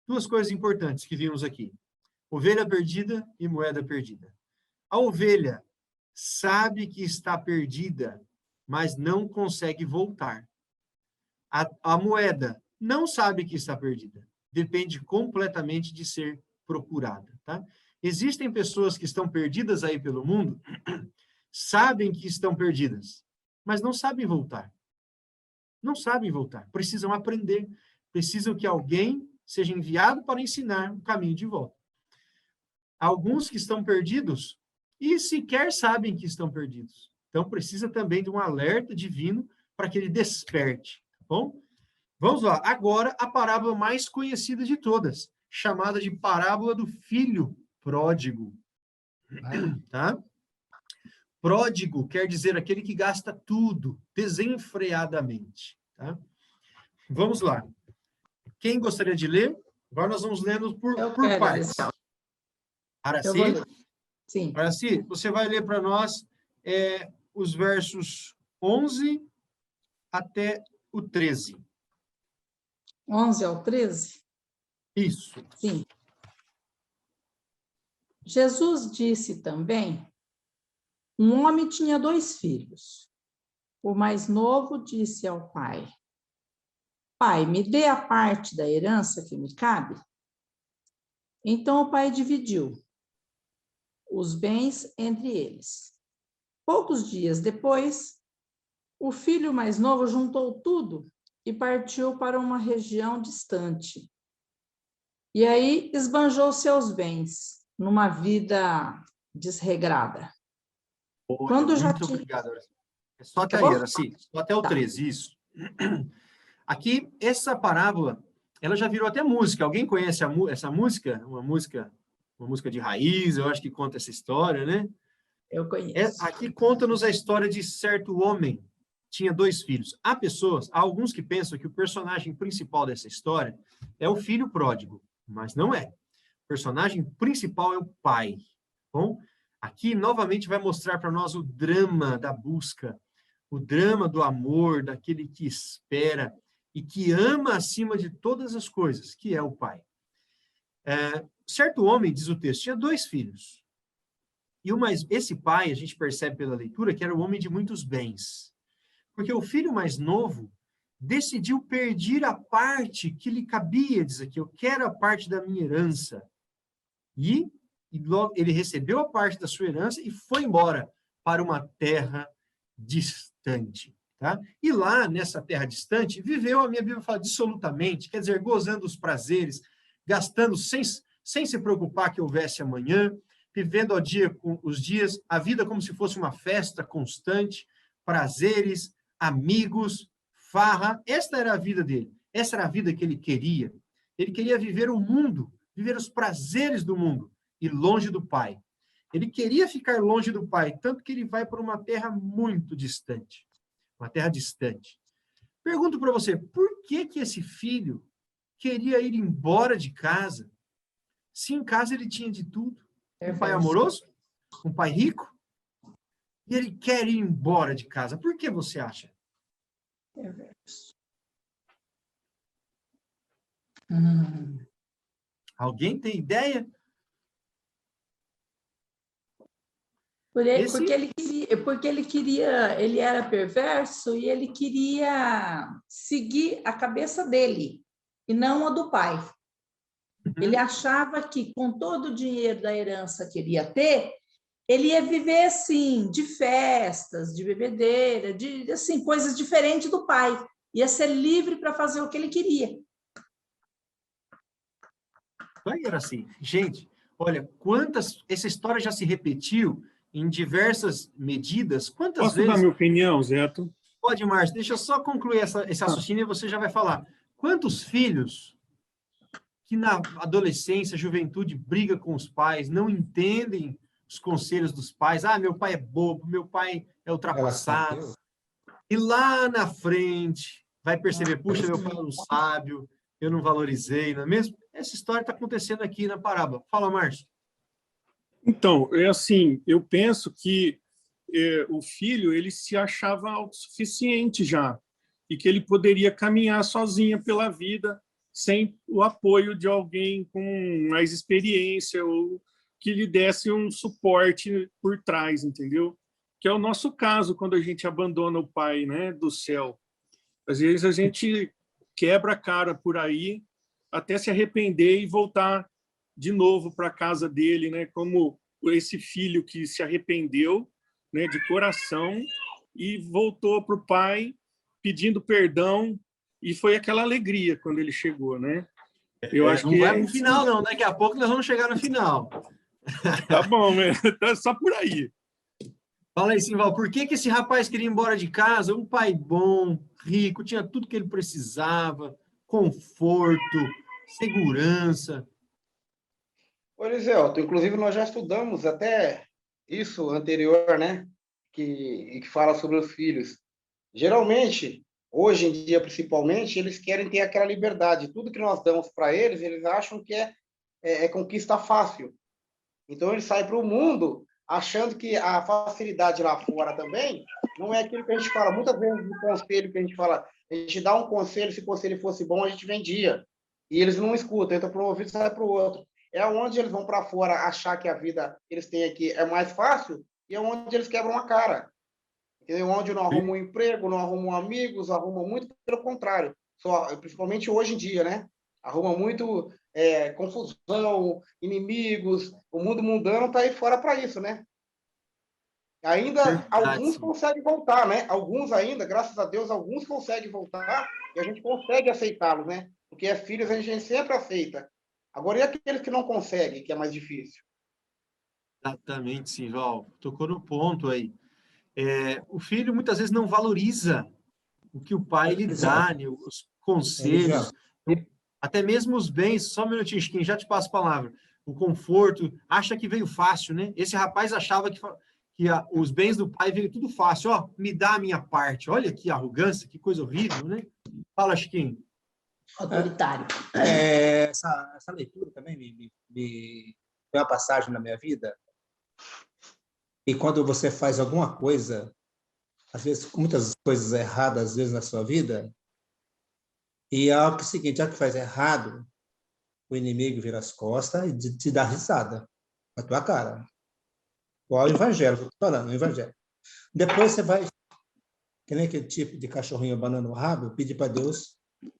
Duas coisas importantes que vimos aqui. Ovelha perdida e moeda perdida. A ovelha sabe que está perdida, mas não consegue voltar. A moeda não sabe que está perdida. Depende completamente de ser procurada, tá? Existem pessoas que estão perdidas aí pelo mundo, sabem que estão perdidas, mas não sabem voltar. Não sabem voltar. Precisam aprender. Precisam que alguém seja enviado para ensinar o caminho de volta. Alguns que estão perdidos e sequer sabem que estão perdidos. Então, precisa também de um alerta divino para que ele desperte, tá bom? Vamos lá. Agora, a parábola mais conhecida de todas, chamada de parábola do filho pródigo. Tá? Pródigo quer dizer aquele que gasta tudo, desenfreadamente. Tá? Vamos lá. Quem gostaria de ler? Agora nós vamos lendo por partes. Araci, Sim. Araci, você vai ler para nós os versos 11 até o 13. 11 ao 13? Isso. Sim. Jesus disse também: um homem tinha 2 filhos. O mais novo disse ao pai: pai, me dê a parte da herança que me cabe. Então o pai dividiu os bens entre eles. Poucos dias depois, o filho mais novo juntou tudo e partiu para uma região distante. E aí esbanjou seus bens numa vida desregrada. Quando já Muito tinha... obrigado. É só até aí, Araci. Só até o 13, isso. Aqui, essa parábola, ela já virou até música. Alguém conhece essa música? Uma música de raiz, eu acho que conta essa história, né? Eu conheço. Aqui conta-nos a história de certo homem, tinha 2 filhos. Há alguns que pensam que o personagem principal dessa história é o filho pródigo, mas não é. O personagem principal é o pai. Bom, aqui novamente vai mostrar para nós o drama da busca, o drama do amor, daquele que espera e que ama acima de todas as coisas, que é o pai. Certo homem, diz o texto, tinha 2 filhos. Esse pai, a gente percebe pela leitura, que era um homem de muitos bens. Porque o filho mais novo decidiu perder a parte que lhe cabia, diz aqui, eu quero a parte da minha herança. E logo ele recebeu a parte da sua herança e foi embora para uma terra distante. Tá? E lá, nessa terra distante, viveu, a minha Bíblia fala, dissolutamente, quer dizer, gozando os prazeres, gastando sem se preocupar que houvesse amanhã, vivendo ao dia com os dias, a vida como se fosse uma festa constante, prazeres, amigos, farra. Esta era a vida dele. Essa era a vida que ele queria. Ele queria viver o mundo, viver os prazeres do mundo e longe do pai. Ele queria ficar longe do pai, tanto que ele vai para uma terra muito distante. Uma terra distante. Pergunto para você, por que esse filho queria ir embora de casa, se em casa ele tinha de tudo? Um pai amoroso? Um pai rico? E ele quer ir embora de casa. Por que você acha? Alguém tem ideia? Porque ele era perverso e ele queria seguir a cabeça dele e não a do pai. Ele achava que com todo o dinheiro da herança que ele ia ter, ele ia viver assim, de festas, de bebedeira, de assim, coisas diferentes do pai. Ia ser livre para fazer o que ele queria. Aí era assim. Gente, olha, essa história já se repetiu em diversas medidas. Quantas Posso vezes... dar minha opinião, Zeto? Pode, Márcio. Deixa eu só concluir esse raciocínio e você já vai falar. Quantos filhos que na adolescência, juventude, briga com os pais, não entendem os conselhos dos pais? Ah, meu pai é bobo, meu pai é ultrapassado. E lá na frente vai perceber, puxa, meu pai é um sábio, eu não valorizei, não é mesmo? Essa história está acontecendo aqui na parábola. Fala, Márcio. Então, é assim, eu penso que o filho, ele se achava autossuficiente já, e que ele poderia caminhar sozinho pela vida, sem o apoio de alguém com mais experiência, ou que lhe desse um suporte por trás, entendeu? Que é o nosso caso, quando a gente abandona o pai, né, do céu. Às vezes a gente quebra a cara por aí, até se arrepender e voltar de novo para a casa dele, né? Como esse filho que se arrependeu, né, de coração, e voltou para o pai pedindo perdão, e foi aquela alegria quando ele chegou, né? Eu acho não que vai para o final, não. Daqui a pouco nós vamos chegar no final. Tá bom, né? Tá só por aí. Fala aí, Simval, por que que esse rapaz queria ir embora de casa? Um pai bom, rico, tinha tudo que ele precisava, conforto, segurança. Ô, Eliselto, inclusive nós já estudamos até isso anterior, né? Que fala sobre os filhos. Geralmente, hoje em dia principalmente, eles querem ter aquela liberdade. Tudo que nós damos para eles, eles acham que é conquista fácil. Então, eles saem para o mundo achando que a facilidade lá fora também não é aquilo que a gente fala. Muitas vezes, no conselho que a gente fala, a gente dá um conselho, se o conselho fosse bom, a gente vendia. E eles não escutam, entra para um ouvido e sai para o outro. É onde eles vão para fora achar que a vida que eles têm aqui é mais fácil e é onde eles quebram a cara. Entendeu? Onde não arrumam um emprego, não arrumam amigos, arrumam muito pelo contrário. Só, principalmente hoje em dia, né? Arruma muito confusão, inimigos. O mundo mundano está aí fora para isso, né? Ainda Verdade, alguns sim. conseguem voltar, né? Alguns ainda, graças a Deus, alguns conseguem voltar e a gente consegue aceitá-los, né? Porque é filhos a gente sempre aceita. Agora, e aqueles que não conseguem, que é mais difícil? Exatamente, Simval. Tocou no ponto aí. O filho muitas vezes não valoriza o que o pai lhe dá, né, os conselhos, até mesmo os bens. Só um minutinho, Chiquinho, já te passo a palavra. O conforto, acha que veio fácil, né? Esse rapaz achava que os bens do pai veio tudo fácil. Ó, me dá a minha parte. Olha que arrogância, que coisa horrível, né? Fala, Chiquinho. Autoritário. Essa leitura também foi uma passagem na minha vida. E quando você faz alguma coisa, às vezes, muitas coisas erradas, às vezes, na sua vida, e é algo que é o seguinte, já que faz errado, o inimigo vira as costas e te dá risada na tua cara. Igual o evangelho, que eu estou falando, o evangelho. Depois você vai, que nem aquele tipo de cachorrinho abanando o rabo, pedir para Deus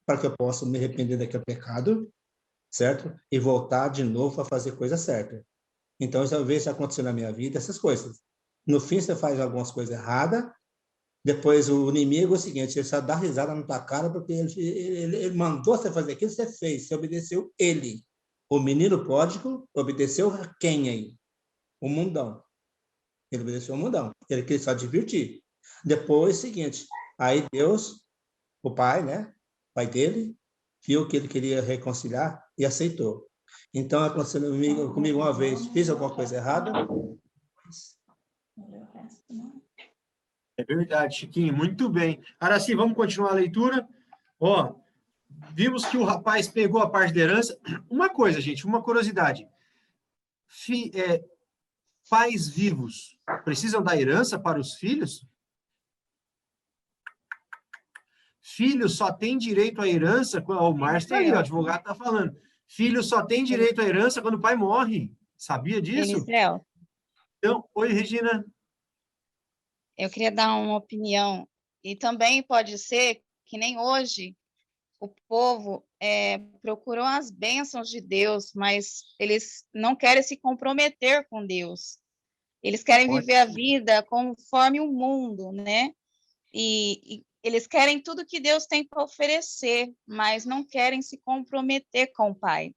para que eu possa me arrepender daquele pecado, certo? E voltar de novo a fazer coisa certa. Então, eu vejo acontecer na minha vida essas coisas. No fim, você faz algumas coisas erradas, depois o inimigo é o seguinte, ele só dá risada na tua cara porque ele mandou você fazer aquilo, você fez, você obedeceu ele. O menino pródigo obedeceu quem aí? O mundão. Ele obedeceu ao mundão. Ele queria só divertir. Depois, seguinte, aí Deus, o pai, né? O pai dele, viu que ele queria reconciliar e aceitou. Então, aconteceu comigo uma vez, fiz alguma coisa errada. É verdade, Chiquinho, muito bem. Araci, vamos continuar a leitura? Ó, vimos que o rapaz pegou a parte da herança. Uma coisa, gente, uma curiosidade. Pais vivos precisam da herança para os filhos? Filho só tem direito à herança quando o Márcio está aí, o advogado está falando. Filho só tem direito à herança quando o pai morre. Sabia disso? Eliseu, Então, oi, Regina. eu queria dar uma opinião. E também pode ser que nem hoje o povo procurou as bênçãos de Deus, mas eles não querem se comprometer com Deus. Eles querem viver a vida conforme o mundo, né? E eles querem tudo que Deus tem para oferecer, mas não querem se comprometer com o Pai,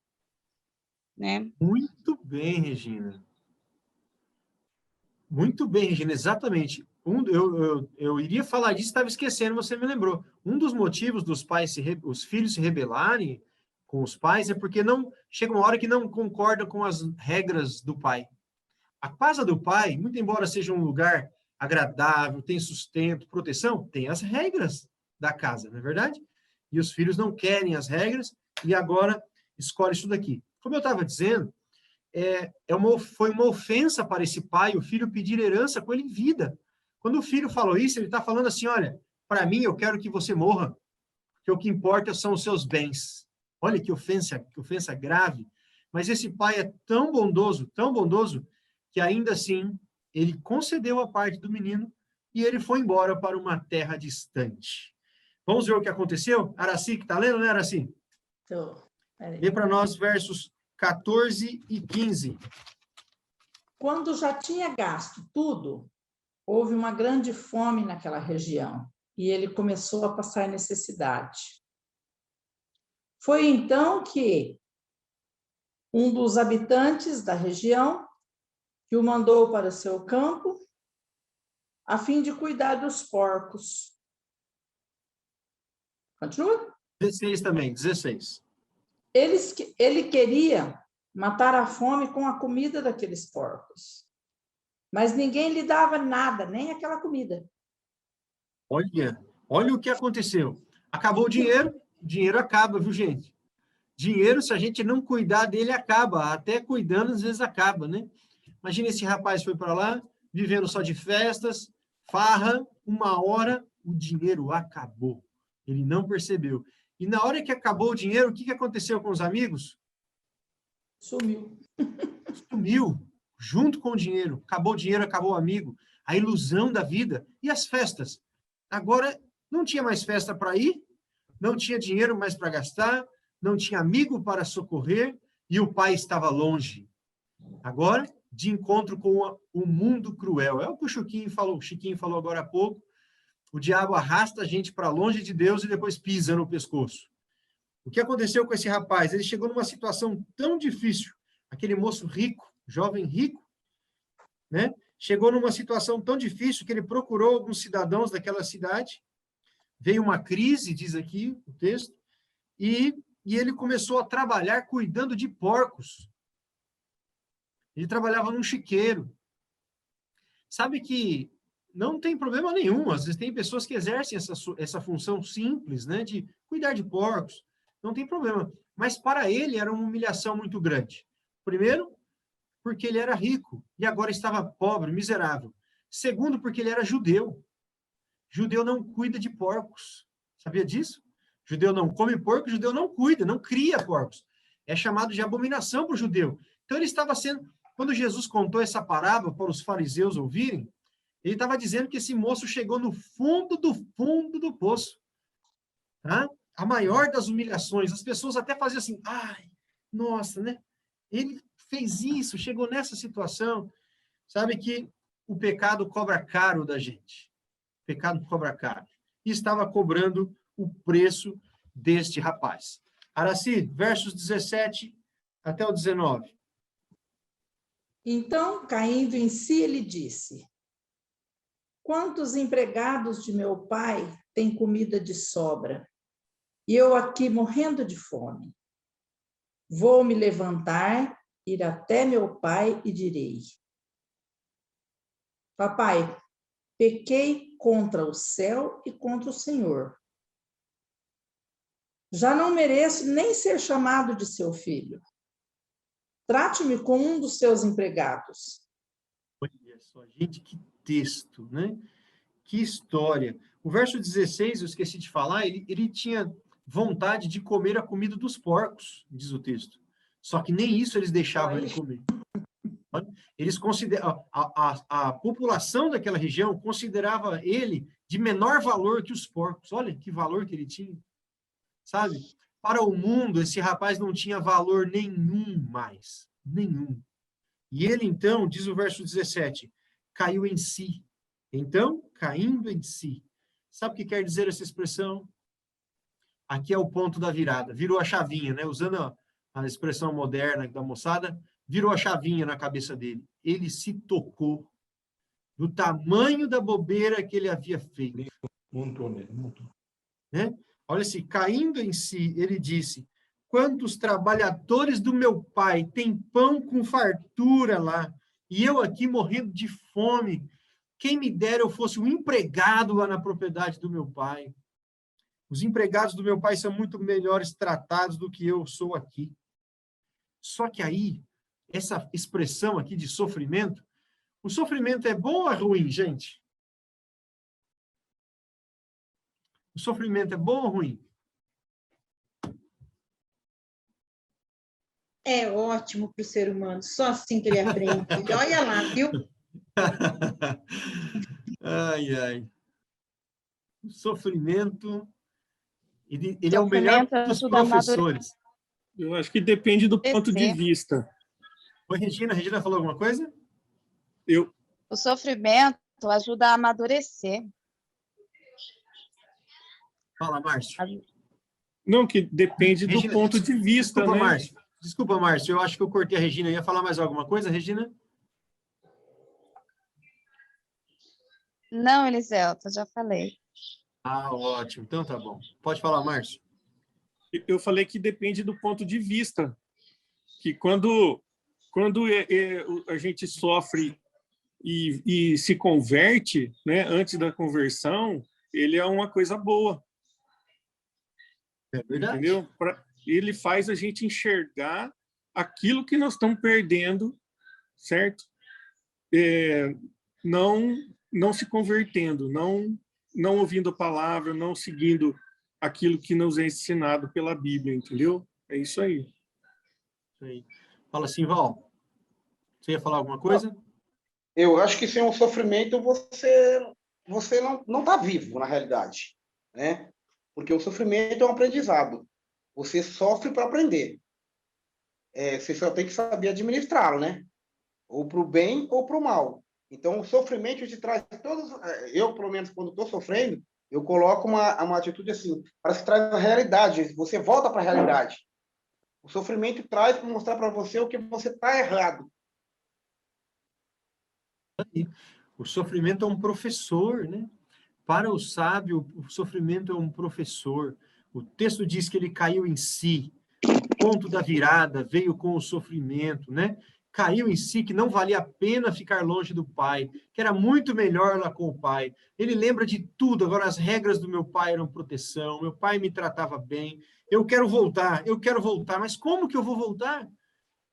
né? Muito bem, Regina. Muito bem, Regina, exatamente. Eu iria falar disso, estava esquecendo, você me lembrou. Um dos motivos dos pais, os filhos se rebelarem com os pais é porque não chega uma hora que não concordam com as regras do pai. A casa do pai, muito embora seja um lugar agradável, tem sustento, proteção, tem as regras da casa, não é verdade? E os filhos não querem as regras e agora escolhe isso daqui. Como eu estava dizendo, foi uma ofensa para esse pai o filho pedir herança com ele em vida. Quando o filho falou isso, ele está falando assim, olha, para mim eu quero que você morra, que o que importa são os seus bens. Olha que ofensa grave. Mas esse pai é tão bondoso, que ainda assim ele concedeu a parte do menino e ele foi embora para uma terra distante. Vamos ver o que aconteceu? Araci, que está lendo, né, Araci? Estou. Lê para nós versos 14 e 15. Quando já tinha gasto tudo, houve uma grande fome naquela região e ele começou a passar necessidade. Foi então que um dos habitantes da região que o mandou para o seu campo a fim de cuidar dos porcos. Continua? 16 também, 16. Ele queria matar a fome com a comida daqueles porcos, mas ninguém lhe dava nada, nem aquela comida. Olha o que aconteceu. Acabou o dinheiro acaba, viu, gente? Dinheiro, se a gente não cuidar dele, acaba. Até cuidando, às vezes acaba, né? Imagina esse rapaz foi para lá, vivendo só de festas, farra, uma hora, o dinheiro acabou. Ele não percebeu. E na hora que acabou o dinheiro, o que aconteceu com os amigos? Sumiu. Sumiu, junto com o dinheiro. Acabou o dinheiro, acabou o amigo. A ilusão da vida. E as festas? Agora, não tinha mais festa para ir, não tinha dinheiro mais para gastar, não tinha amigo para socorrer, e o pai estava longe. Agora, de encontro com o mundo cruel. É o que o Chiquinho falou agora há pouco. O diabo arrasta a gente para longe de Deus e depois pisa no pescoço. O que aconteceu com esse rapaz? Ele chegou numa situação tão difícil. Aquele moço rico, jovem rico, né? Chegou numa situação tão difícil que ele procurou alguns cidadãos daquela cidade. Veio uma crise, diz aqui o texto, e ele começou a trabalhar cuidando de porcos. Ele trabalhava num chiqueiro. Sabe que não tem problema nenhum. Às vezes tem pessoas que exercem essa função simples, né, de cuidar de porcos. Não tem problema. Mas para ele era uma humilhação muito grande. Primeiro, porque ele era rico e agora estava pobre, miserável. Segundo, porque ele era judeu. Judeu não cuida de porcos. Sabia disso? Judeu não come porco, judeu não cuida, não cria porcos. É chamado de abominação para o judeu. Então ele estava sendo... Quando Jesus contou essa parábola para os fariseus ouvirem, ele estava dizendo que esse moço chegou no fundo do poço. Tá? A maior das humilhações. As pessoas até faziam assim, ai, nossa, né? Ele fez isso, chegou nessa situação. Sabe que o pecado cobra caro da gente. O pecado cobra caro. E estava cobrando o preço deste rapaz. Araci, versos 17 até o 19. Então, caindo em si, ele disse: quantos empregados de meu pai têm comida de sobra, e eu aqui morrendo de fome? Vou me levantar, ir até meu pai e direi: papai, pequei contra o céu e contra o Senhor. Já não mereço nem ser chamado de seu filho. Trate-me como um dos seus empregados. Olha só, gente, que texto, né? Que história. O verso 16, eu esqueci de falar, ele tinha vontade de comer a comida dos porcos, diz o texto. Só que nem isso eles deixavam ele comer. Eles consideram, a população daquela região considerava ele de menor valor que os porcos. Olha que valor que ele tinha. Sabe? Para o mundo, esse rapaz não tinha valor nenhum mais. Nenhum. E ele, então, diz o verso 17, caiu em si. Então, caindo em si. Sabe o que quer dizer essa expressão? Aqui é o ponto da virada. Virou a chavinha, né? Usando a expressão moderna da moçada, virou a chavinha na cabeça dele. Ele se tocou do tamanho da bobeira que ele havia feito. Montou nele, montou. Né? Olha-se, caindo em si, ele disse, quantos trabalhadores do meu pai têm pão com fartura lá, e eu aqui morrendo de fome. Quem me dera eu fosse um empregado lá na propriedade do meu pai. Os empregados do meu pai são muito melhores tratados do que eu sou aqui. Só que aí, essa expressão aqui de sofrimento, o sofrimento é bom ou é ruim, gente? O sofrimento é bom ou ruim? É ótimo para o ser humano, só assim que ele aprende. Olha lá, viu? Ai, ai. O sofrimento, ele é o melhor dos professores. Eu acho que depende do ponto de vista. Oi, Regina. Regina falou alguma coisa? O sofrimento ajuda a amadurecer. Fala, Márcio. Não, que depende do ponto de vista, desculpa, né? Márcio. Desculpa, Márcio. Eu acho que eu cortei a Regina. Ia falar mais alguma coisa, Regina? Não, Eliselto, já falei. Ah, ótimo. Então tá bom. Pode falar, Márcio. Eu falei que depende do ponto de vista, que quando a gente sofre e se converte, né, antes da conversão, ele é uma coisa boa. É verdade. Entendeu? Ele faz a gente enxergar aquilo que nós estamos perdendo, certo? Não se convertendo, não ouvindo a palavra, não seguindo aquilo que nos é ensinado pela Bíblia, entendeu? É isso aí. Isso aí. Fala assim, Val. Você ia falar alguma coisa? Eu acho que sem o sofrimento você não está vivo, na realidade, né? Porque o sofrimento é um aprendizado. Você sofre para aprender. Você só tem que saber administrá-lo, né? Ou para o bem ou para o mal. Então, o sofrimento te traz todos... Eu, pelo menos, quando estou sofrendo, eu coloco uma atitude assim, parece que traz a realidade, você volta para a realidade. O sofrimento traz para mostrar para você o que você está errado. O sofrimento é um professor, né? Para o sábio, o sofrimento é um professor. O texto diz que ele caiu em si. O ponto da virada veio com o sofrimento, né? Caiu em si, que não valia a pena ficar longe do pai, que era muito melhor lá com o pai. Ele lembra de tudo. Agora, as regras do meu pai eram proteção, meu pai me tratava bem. Eu quero voltar, mas como que eu vou voltar?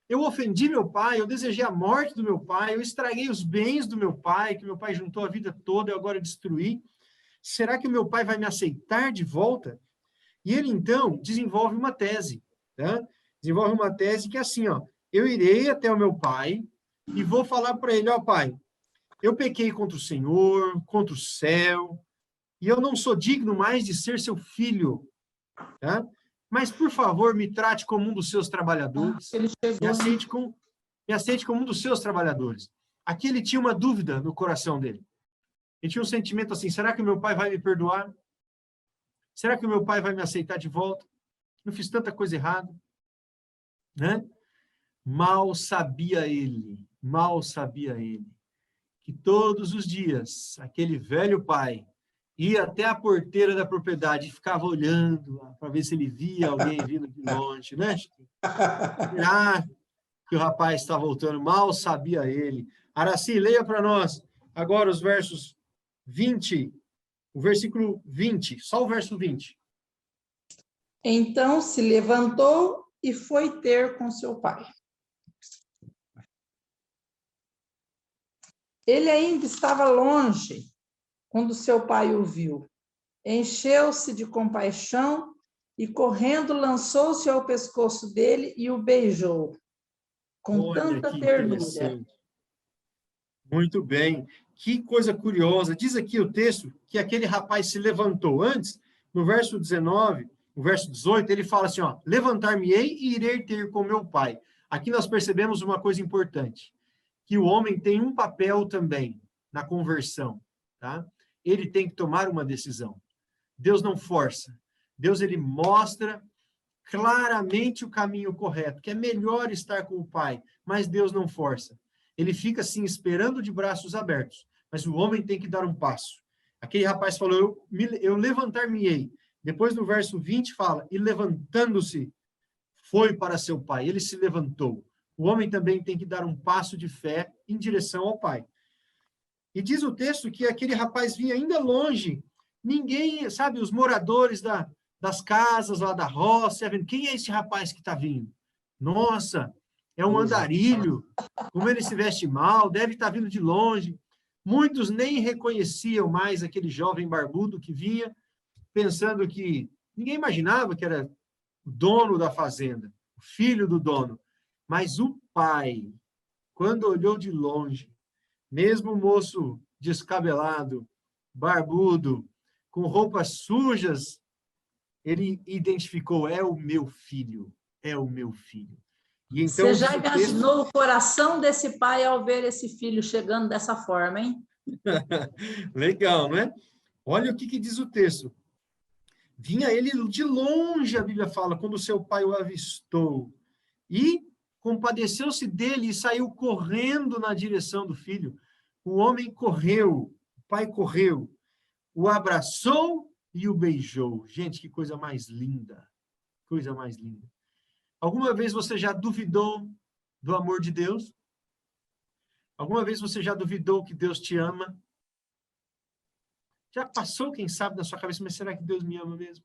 Eu ofendi meu pai, eu desejei a morte do meu pai, eu estraguei os bens do meu pai, que meu pai juntou a vida toda e agora destruí. Será que o meu pai vai me aceitar de volta? E ele, então, desenvolve uma tese, tá? Desenvolve uma tese que é assim, ó, eu irei até o meu pai e vou falar para ele, ó, pai, eu pequei contra o Senhor, contra o céu, e eu não sou digno mais de ser seu filho, tá? Mas, por favor, me trate como um dos seus trabalhadores. Me aceite como um dos seus trabalhadores. Aqui ele tinha uma dúvida no coração dele. Ele tinha um sentimento assim, será que o meu pai vai me perdoar? Será que o meu pai vai me aceitar de volta? Não fiz tanta coisa errada, né? Mal sabia ele, que todos os dias, aquele velho pai ia até a porteira da propriedade e ficava olhando para ver se ele via alguém vindo de longe, né? Será que o rapaz está voltando? Mal sabia ele. Araci, leia para nós agora os versos 20, o versículo 20, só o verso 20. Então se levantou e foi ter com seu pai. Ele ainda estava longe quando seu pai o viu. Encheu-se de compaixão e, correndo, lançou-se ao pescoço dele e o beijou com tanta ternura. Muito bem. Que coisa curiosa. Diz aqui o texto que aquele rapaz se levantou. Antes, no verso 19, no verso 18, ele fala assim, ó, levantar-me-ei e irei ter com meu pai. Aqui nós percebemos uma coisa importante, que o homem tem um papel também na conversão, tá? Ele tem que tomar uma decisão. Deus não força. Deus, ele mostra claramente o caminho correto, que é melhor estar com o pai, mas Deus não força. Ele fica assim, esperando de braços abertos, mas o homem tem que dar um passo. Aquele rapaz falou, eu levantar-me-ei. Depois no verso 20 fala, e levantando-se, foi para seu pai. Ele se levantou. O homem também tem que dar um passo de fé em direção ao pai. E diz o texto que aquele rapaz vinha ainda longe. Ninguém, sabe, os moradores das casas lá da roça, quem é esse rapaz que está vindo? Nossa, é um andarilho, como ele se veste mal, deve estar vindo de longe. Muitos nem reconheciam mais aquele jovem barbudo que vinha, pensando que ninguém imaginava que era o dono da fazenda, o filho do dono. Mas o pai, quando olhou de longe, mesmo o moço descabelado, barbudo, com roupas sujas, ele identificou, é o meu filho, é o meu filho. E então, você já imaginou o coração desse pai ao ver esse filho chegando dessa forma, hein? Legal, não é? Olha o que diz o texto. Vinha ele de longe, a Bíblia fala, quando seu pai o avistou. E compadeceu-se dele e saiu correndo na direção do filho. O homem correu pai correu, o abraçou e o beijou. Gente, que coisa mais linda. Coisa mais linda. Alguma vez você já duvidou do amor de Deus? Alguma vez você já duvidou que Deus te ama? Já passou, quem sabe, na sua cabeça, mas será que Deus me ama mesmo?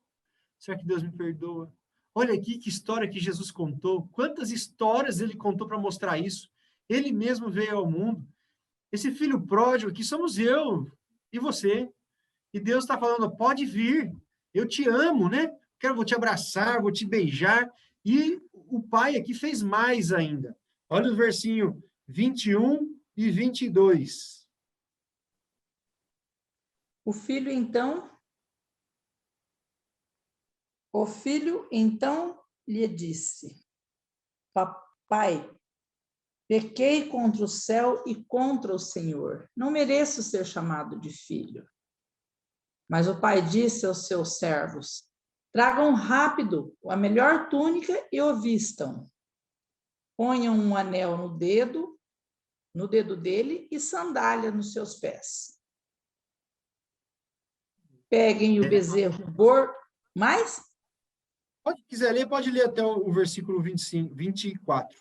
Será que Deus me perdoa? Olha aqui que história que Jesus contou. Quantas histórias ele contou para mostrar isso? Ele mesmo veio ao mundo. Esse filho pródigo aqui somos eu e você. E Deus está falando, pode vir. Eu te amo, né? Vou te abraçar, vou te beijar. E o pai aqui fez mais ainda. Olha o versinho 21 e 22. O filho então lhe disse: Papai, pequei contra o céu e contra o Senhor. Não mereço ser chamado de filho. Mas o pai disse aos seus servos: tragam rápido a melhor túnica e o vistam. Ponham um anel no dedo dele e sandália nos seus pés. Peguem o bezerro gordo. Mais? Quiser ler, pode ler até o versículo 24.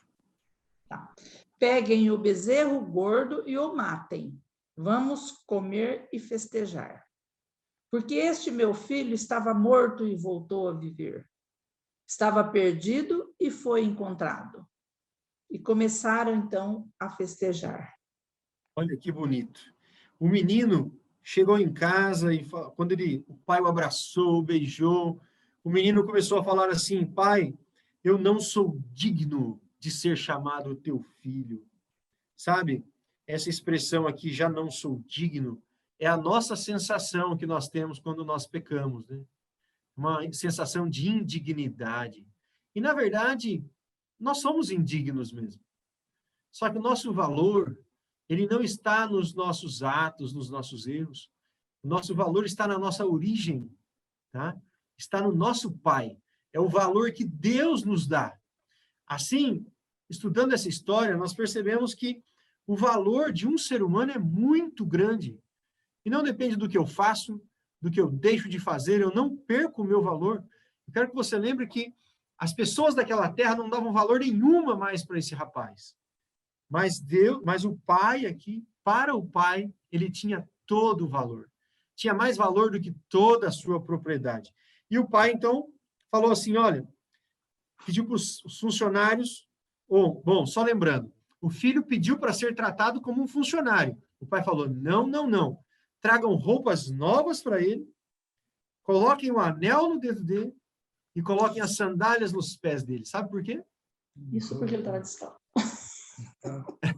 Tá. Peguem o bezerro gordo e o matem. Vamos comer e festejar. Porque este meu filho estava morto e voltou a viver. Estava perdido e foi encontrado. E começaram, então, a festejar. Olha que bonito. O menino chegou em casa e quando o pai o abraçou, beijou, o menino começou a falar assim: pai, eu não sou digno de ser chamado teu filho. Sabe? Essa expressão aqui, já não sou digno, é a nossa sensação que nós temos quando nós pecamos, né? Uma sensação de indignidade. E, na verdade, nós somos indignos mesmo. Só que o nosso valor, ele não está nos nossos atos, nos nossos erros. O nosso valor está na nossa origem, tá? Está no nosso Pai. É o valor que Deus nos dá. Assim, estudando essa história, nós percebemos que o valor de um ser humano é muito grande. E não depende do que eu faço, do que eu deixo de fazer, eu não perco o meu valor. Eu quero que você lembre que as pessoas daquela terra não davam valor nenhuma mais para esse rapaz. Mas o pai aqui, para o pai, ele tinha todo o valor. Tinha mais valor do que toda a sua propriedade. E o pai, então, falou assim, olha, pediu para os funcionários, só lembrando, o filho pediu para ser tratado como um funcionário. O pai falou, não. Tragam roupas novas para ele, coloquem um anel no dedo dele e coloquem as sandálias nos pés dele. Sabe por quê? Isso porque ele estava descalço.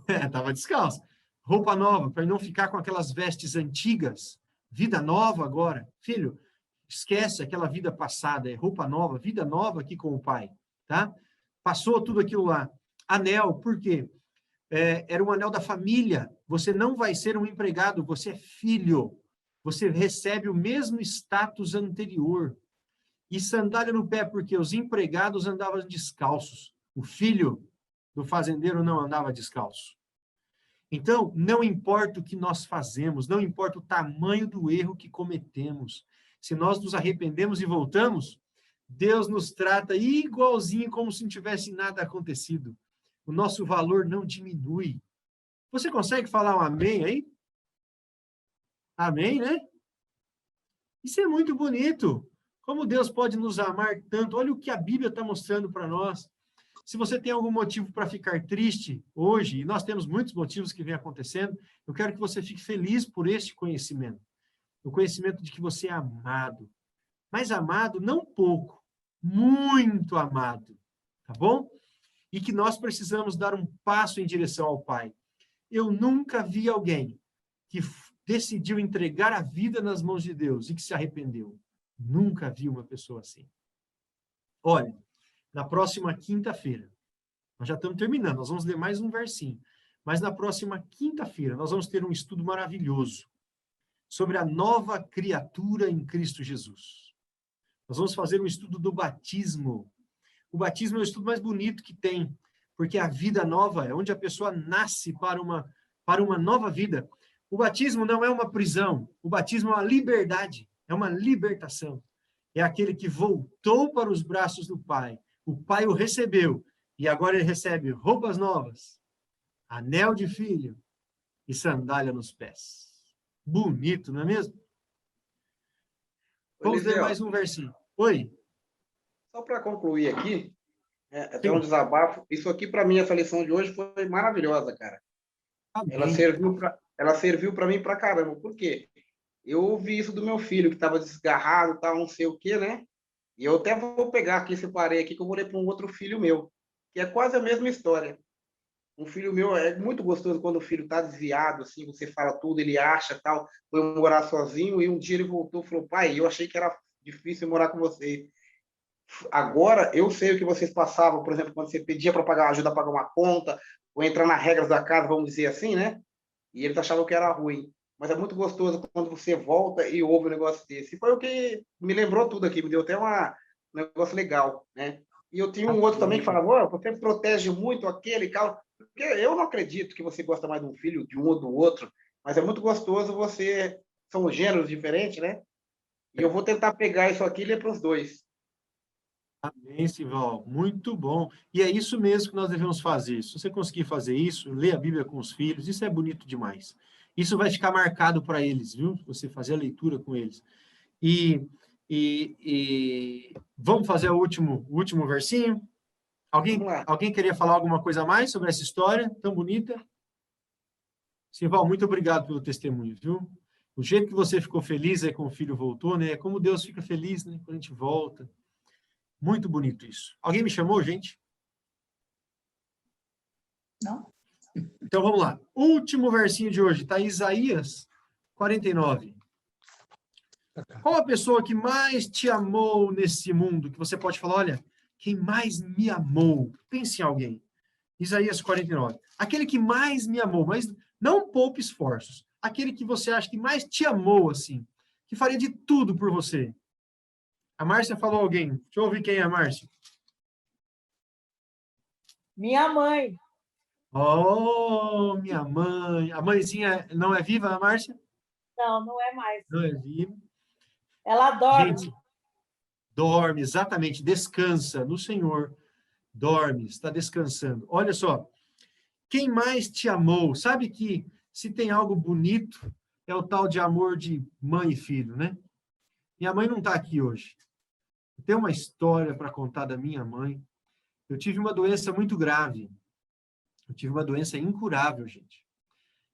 Estava descalço. Roupa nova, para ele não ficar com aquelas vestes antigas. Vida nova agora. Filho, esquece aquela vida passada, é roupa nova, vida nova aqui com o pai, tá? Passou tudo aquilo lá. Anel, por quê? Era um anel da família. Você não vai ser um empregado, você é filho. Você recebe o mesmo status anterior. E sandália no pé, porque os empregados andavam descalços. O filho do fazendeiro não andava descalço. Então, não importa o que nós fazemos, não importa o tamanho do erro que cometemos. Se nós nos arrependemos e voltamos, Deus nos trata igualzinho como se não tivesse nada acontecido. O nosso valor não diminui. Você consegue falar um amém aí? Amém, né? Isso é muito bonito. Como Deus pode nos amar tanto. Olha o que a Bíblia está mostrando para nós. Se você tem algum motivo para ficar triste hoje, e nós temos muitos motivos que vem acontecendo, eu quero que você fique feliz por este conhecimento. O conhecimento de que você é amado. Mas amado não pouco, muito amado. Tá bom? E que nós precisamos dar um passo em direção ao Pai. Eu nunca vi alguém que decidiu entregar a vida nas mãos de Deus e que se arrependeu. Nunca vi uma pessoa assim. Olha, na próxima quinta-feira, nós já estamos terminando, nós vamos ler mais um versinho, mas na próxima quinta-feira nós vamos ter um estudo maravilhoso sobre a nova criatura em Cristo Jesus. Nós vamos fazer um estudo do batismo. O batismo é o estudo mais bonito que tem, porque a vida nova é onde a pessoa nasce para uma nova vida. O batismo não é uma prisão, o batismo é uma liberdade, é uma libertação. É aquele que voltou para os braços do Pai. O Pai o recebeu e agora ele recebe roupas novas, anel de filho e sandália nos pés. Bonito, não é mesmo? Vamos ler mais um versinho. Oi? Só para concluir aqui, até um desabafo. Isso aqui, para mim, essa lição de hoje foi maravilhosa, cara. Amém. Ela serviu para mim para caramba. Por quê? Eu ouvi isso do meu filho, que estava desgarrado, tal, não sei o quê, né? E eu até vou pegar aqui, separei aqui, que eu vou ler para um outro filho meu, que é quase a mesma história. Um filho meu, é muito gostoso quando o filho está desviado, assim, você fala tudo, ele acha, tal, foi morar sozinho, e um dia ele voltou e falou, pai, eu achei que era difícil morar com você. Agora, eu sei o que vocês passavam, por exemplo, quando você pedia para pagar ajuda a pagar uma conta, ou entrar nas regras da casa, vamos dizer assim, né? E eles achavam que era ruim. Mas é muito gostoso quando você volta e ouve um negócio desse. E foi o que me lembrou tudo aqui, me deu até um negócio legal, né? E eu tinha um outro também que falava, você protege muito aquele e tal. Porque eu não acredito que você gosta mais de um filho, de um ou do outro, mas é muito gostoso você... São gêneros diferentes, né? E eu vou tentar pegar isso aqui e ler para os dois. Amém, Sival. Muito bom. E é isso mesmo que nós devemos fazer. Se você conseguir fazer isso, ler a Bíblia com os filhos, isso é bonito demais. Isso vai ficar marcado para eles, viu? Você fazer a leitura com eles. E vamos fazer o último versinho? Alguém queria falar alguma coisa a mais sobre essa história tão bonita? Sival, muito obrigado pelo testemunho, viu? O jeito que você ficou feliz aí com o filho voltou, né? É como Deus fica feliz, né? Quando a gente volta. Muito bonito isso. Alguém me chamou, gente? Não. Então, vamos lá. Último versinho de hoje, está Isaías 49. Qual a pessoa que mais te amou nesse mundo? Que você pode falar, olha, quem mais me amou? Pense em alguém. Isaías 49. Aquele que mais me amou, mas não poupe esforços. Aquele que você acha que mais te amou, assim, que faria de tudo por você. A Márcia falou alguém. Deixa eu ouvir quem é a Márcia. Minha mãe. Oh, minha mãe. A mãezinha não é viva, a Márcia? Não, não é mais. Não é viva. Ela dorme. Gente, dorme, exatamente. Descansa no Senhor. Dorme, está descansando. Olha só. Quem mais te amou? Sabe que se tem algo bonito, é o tal de amor de mãe e filho, né? Minha mãe não está aqui hoje. Eu tenho uma história para contar da minha mãe. Eu tive uma doença muito grave. Eu tive uma doença incurável, gente.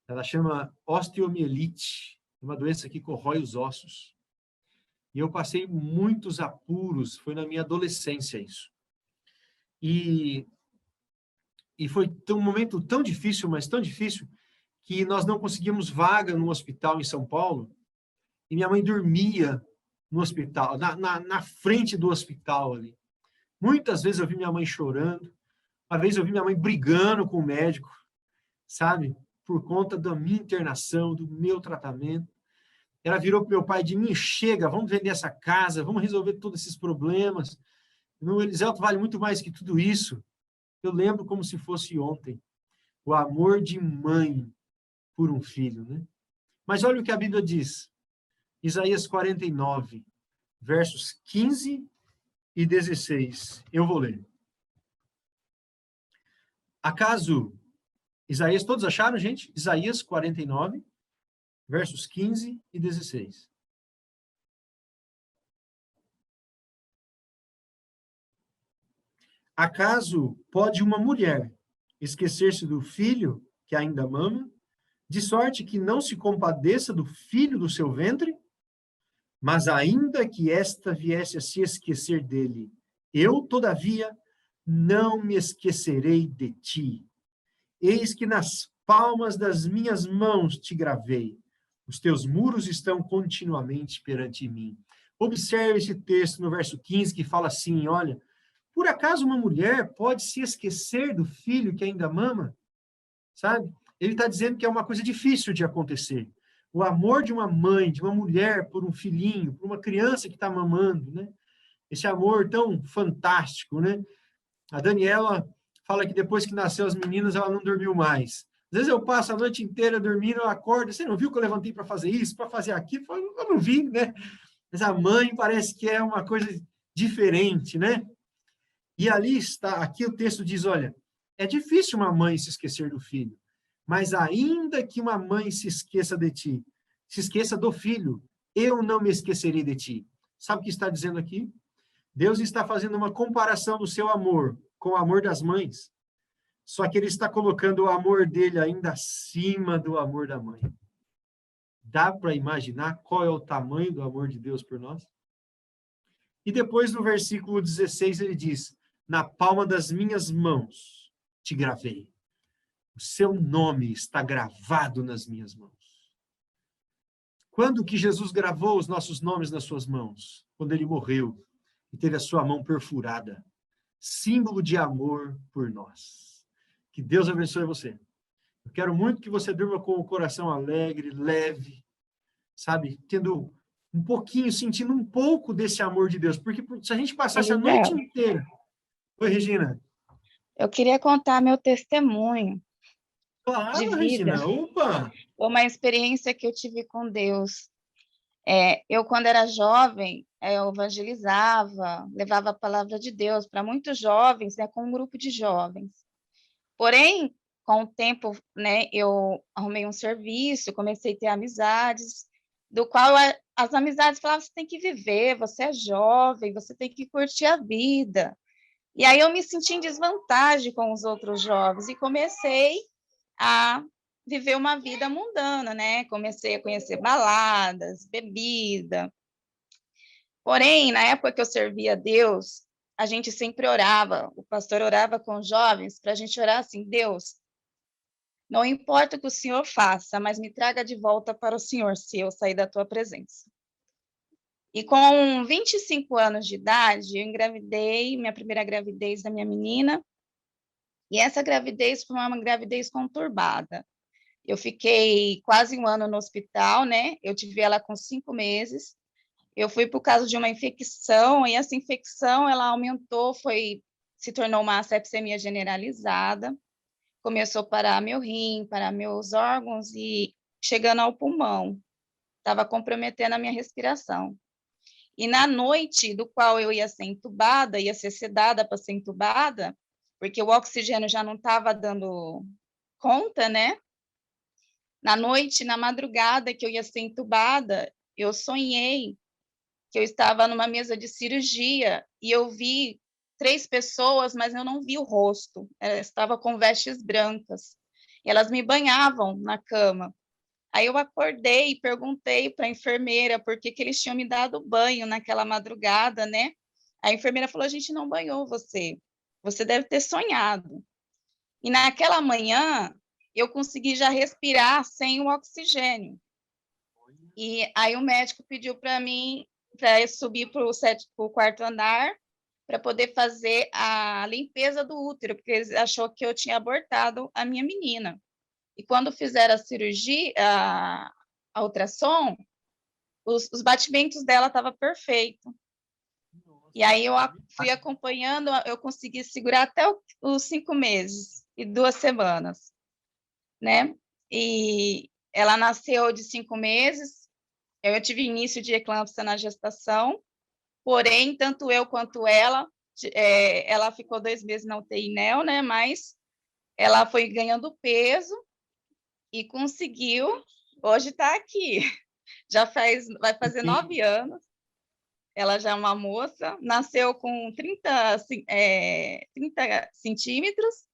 Ela chama osteomielite, uma doença que corrói os ossos. E eu passei muitos apuros, foi na minha adolescência isso. E foi um momento tão difícil, mas tão difícil, que nós não conseguíamos vaga no hospital em São Paulo, e minha mãe dormia no hospital, na frente do hospital ali. Muitas vezes eu vi minha mãe chorando, uma vez eu vi minha mãe brigando com o médico, sabe? Por conta da minha internação, do meu tratamento. Ela virou para o meu pai de mim, chega, vamos vender essa casa, vamos resolver todos esses problemas. No Eliselto vale muito mais que tudo isso. Eu lembro como se fosse ontem. O amor de mãe por um filho, né? Mas olha o que a Bíblia diz. Isaías 49, versos 15 e 16. Eu vou ler. Acaso, Isaías, todos acharam, gente? Isaías 49, versos 15 e 16. Acaso pode uma mulher esquecer-se do filho que ainda mama, de sorte que não se compadeça do filho do seu ventre? Mas ainda que esta viesse a se esquecer dele, eu, todavia, não me esquecerei de ti. Eis que nas palmas das minhas mãos te gravei. Os teus muros estão continuamente perante mim. Observe esse texto no verso 15 que fala assim, olha, por acaso uma mulher pode se esquecer do filho que ainda mama? Sabe? Ele está dizendo que é uma coisa difícil de acontecer. O amor de uma mãe, de uma mulher por um filhinho, por uma criança que está mamando, né? Esse amor tão fantástico, né? A Daniela fala que depois que nasceu as meninas, ela não dormiu mais. vezes eu passo a noite inteira dormindo, eu acordo, você não viu que eu levantei para fazer isso, para fazer aquilo? Eu não vi, né? Mas a mãe parece que é uma coisa diferente, né? E ali está, aqui o texto diz, olha, é difícil uma mãe se esquecer do filho, mas ainda que uma mãe se esqueça de ti, se esqueça do filho, eu não me esquecerei de ti. Sabe o que está dizendo aqui? Deus está fazendo uma comparação do seu amor com o amor das mães, só que ele está colocando o amor dele ainda acima do amor da mãe. Dá para imaginar qual é o tamanho do amor de Deus por nós? E depois, no versículo 16, ele diz, na palma das minhas mãos te gravei. O seu nome está gravado nas minhas mãos. Quando que Jesus gravou os nossos nomes nas suas mãos? Quando ele morreu e teve a sua mão perfurada. Símbolo de amor por nós. Que Deus abençoe você. Eu quero muito que você durma com o coração alegre, leve, sabe? Tendo um pouquinho, sentindo um pouco desse amor de Deus. Porque se a gente passasse a noite inteira... Oi, Regina. Eu queria contar meu testemunho Claro, de vida. Regina. Opa! Uma experiência que eu tive com Deus. Eu, quando era jovem, eu evangelizava, levava a palavra de Deus para muitos jovens, né, com um grupo de jovens. Porém, com o tempo, né, eu arrumei um serviço, comecei a ter amizades, do qual as amizades falavam, você tem que viver, você é jovem, você tem que curtir a vida. E aí eu me senti em desvantagem com os outros jovens e comecei a viver uma vida mundana, né? Comecei a conhecer baladas, bebida. Porém, na época que eu servia a Deus, a gente sempre orava, o pastor orava com os jovens para a gente orar assim, Deus, não importa o que o Senhor faça, mas me traga de volta para o Senhor, se eu sair da tua presença. E com 25 anos de idade, eu engravidei, minha primeira gravidez da minha menina, e essa gravidez foi uma gravidez conturbada. Eu fiquei quase um ano no hospital, né? Eu tive ela com 5 meses. Eu fui por causa de uma infecção, e essa infecção, ela aumentou, se tornou uma sepsemia generalizada. Começou a parar meu rim, parar meus órgãos e chegando ao pulmão. Estava comprometendo a minha respiração. E na noite do qual eu ia ser entubada, ia ser sedada para ser entubada, porque o oxigênio já não estava dando conta, né? Na noite, na madrugada que eu ia ser entubada, eu sonhei que eu estava numa mesa de cirurgia e eu vi 3 pessoas, mas eu não vi o rosto. Elas estavam com vestes brancas. E elas me banhavam na cama. Aí eu acordei e perguntei para a enfermeira por que eles tinham me dado banho naquela madrugada, né? A enfermeira falou, a gente não banhou você. Você deve ter sonhado. E naquela manhã, eu consegui já respirar sem o oxigênio. E aí o médico pediu para mim, para eu subir para o 4º andar, para poder fazer a limpeza do útero, porque ele achou que eu tinha abortado a minha menina. E quando fizeram a cirurgia, a ultrassom, os batimentos dela estavam perfeitos. E aí eu fui acompanhando, eu consegui segurar até os 5 meses e 2 semanas, né? E ela nasceu de 5 meses, eu tive início de eclâmpsia na gestação, porém, tanto eu quanto ela ficou 2 meses na UTI NEO, né? Mas ela foi ganhando peso, e conseguiu, hoje está aqui, vai fazer 9 anos, ela já é uma moça, nasceu com 30 centímetros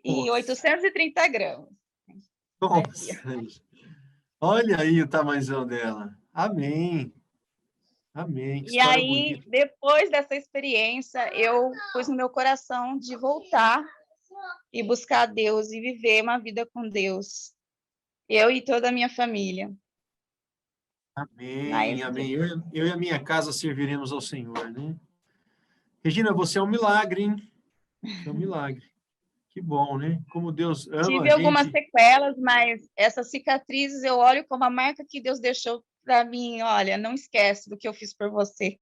e 830 gramas. Nossa, olha aí o tamanhozão dela. Amém. Amém. Que e história aí, bonita. depois dessa experiência, eu pus no meu coração de voltar e buscar Deus e viver uma vida com Deus. Eu e toda a minha família. Amém, amém. Eu e a minha casa serviremos ao Senhor, né? Regina, você é um milagre, hein? Você é um milagre. Que bom, né? Como Deus ama a gente. Tive algumas sequelas, mas essas cicatrizes eu olho como a marca que Deus deixou para mim. Olha, não esquece do que eu fiz por você.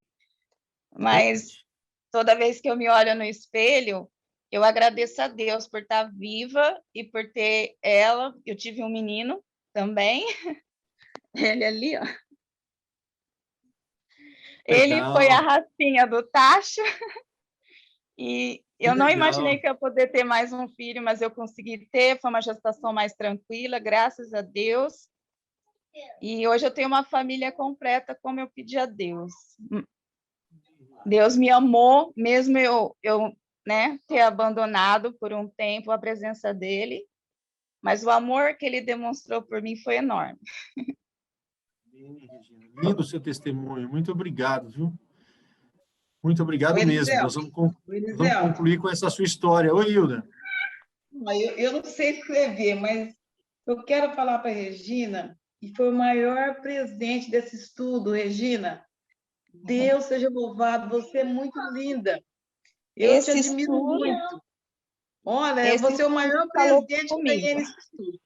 Mas toda vez que eu me olho no espelho, eu agradeço a Deus por estar viva e por ter ela. Eu tive um menino também, ele ali, ó. Ele foi a Legal, racinha do tacho, e que eu não imaginei legal. que eu ia poder ter mais um filho, mas eu consegui ter. Foi uma gestação mais tranquila, graças a Deus. E hoje eu tenho uma família completa, como eu pedi a Deus. Deus me amou, mesmo eu né, ter abandonado por um tempo a presença dele, mas o amor que ele demonstrou por mim foi enorme. Lindo o seu testemunho. Muito obrigado, viu? Muito obrigado Oi, mesmo. Eliseu. Nós vamos, Oi, vamos Eliseu. concluir com essa sua história. Oi, Hilda. Eu não sei escrever, mas eu quero falar para a Regina, e foi o maior presente desse estudo, Regina. Deus seja louvado, você é muito linda. Eu te Esse admiro estudo, muito. Olha, esse você é o maior estudo falou presente que eu comigo. ganhei nesse estudo.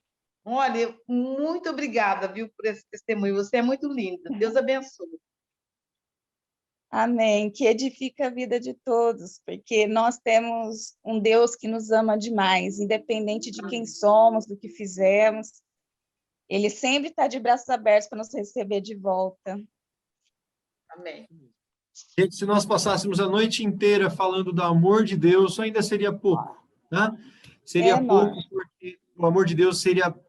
Olha, muito obrigada, viu, por esse testemunho. Você é muito linda. Deus abençoe. Amém. Que edifica a vida de todos, porque nós temos um Deus que nos ama demais, independente de quem somos, do que fizemos. Ele sempre está de braços abertos para nos receber de volta. Amém. Gente, se nós passássemos a noite inteira falando do amor de Deus, ainda seria pouco, né? Seria enorme. pouco, porque o amor de Deus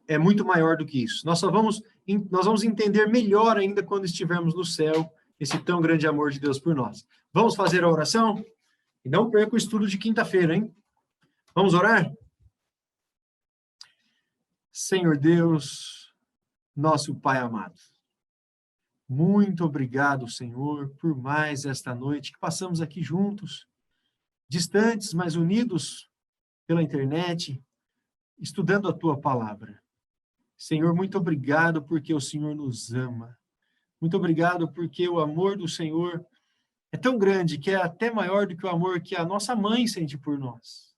é muito maior do que isso. Nós vamos entender melhor ainda quando estivermos no céu, esse tão grande amor de Deus por nós. Vamos fazer a oração? E não perca o estudo de quinta-feira, hein? Vamos orar? Senhor Deus, nosso Pai amado, muito obrigado, Senhor, por mais esta noite que passamos aqui juntos, distantes, mas unidos pela internet, estudando a Tua palavra. Senhor, muito obrigado porque o Senhor nos ama. Muito obrigado porque o amor do Senhor é tão grande que é até maior do que o amor que a nossa mãe sente por nós.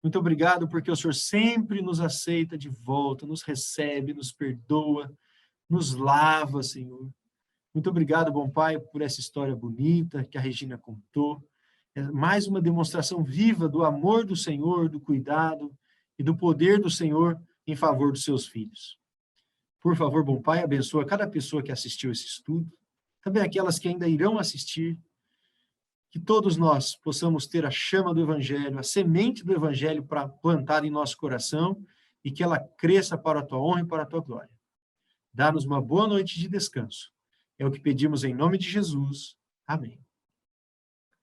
Muito obrigado porque o Senhor sempre nos aceita de volta, nos recebe, nos perdoa, nos lava, Senhor. Muito obrigado, bom Pai, por essa história bonita que a Regina contou. É mais uma demonstração viva do amor do Senhor, do cuidado e do poder do Senhor em favor dos seus filhos. Por favor, bom Pai, abençoa cada pessoa que assistiu esse estudo, também aquelas que ainda irão assistir, que todos nós possamos ter a chama do Evangelho, a semente do Evangelho para plantar em nosso coração e que ela cresça para a Tua honra e para a Tua glória. Dá-nos uma boa noite de descanso. É o que pedimos em nome de Jesus. Amém.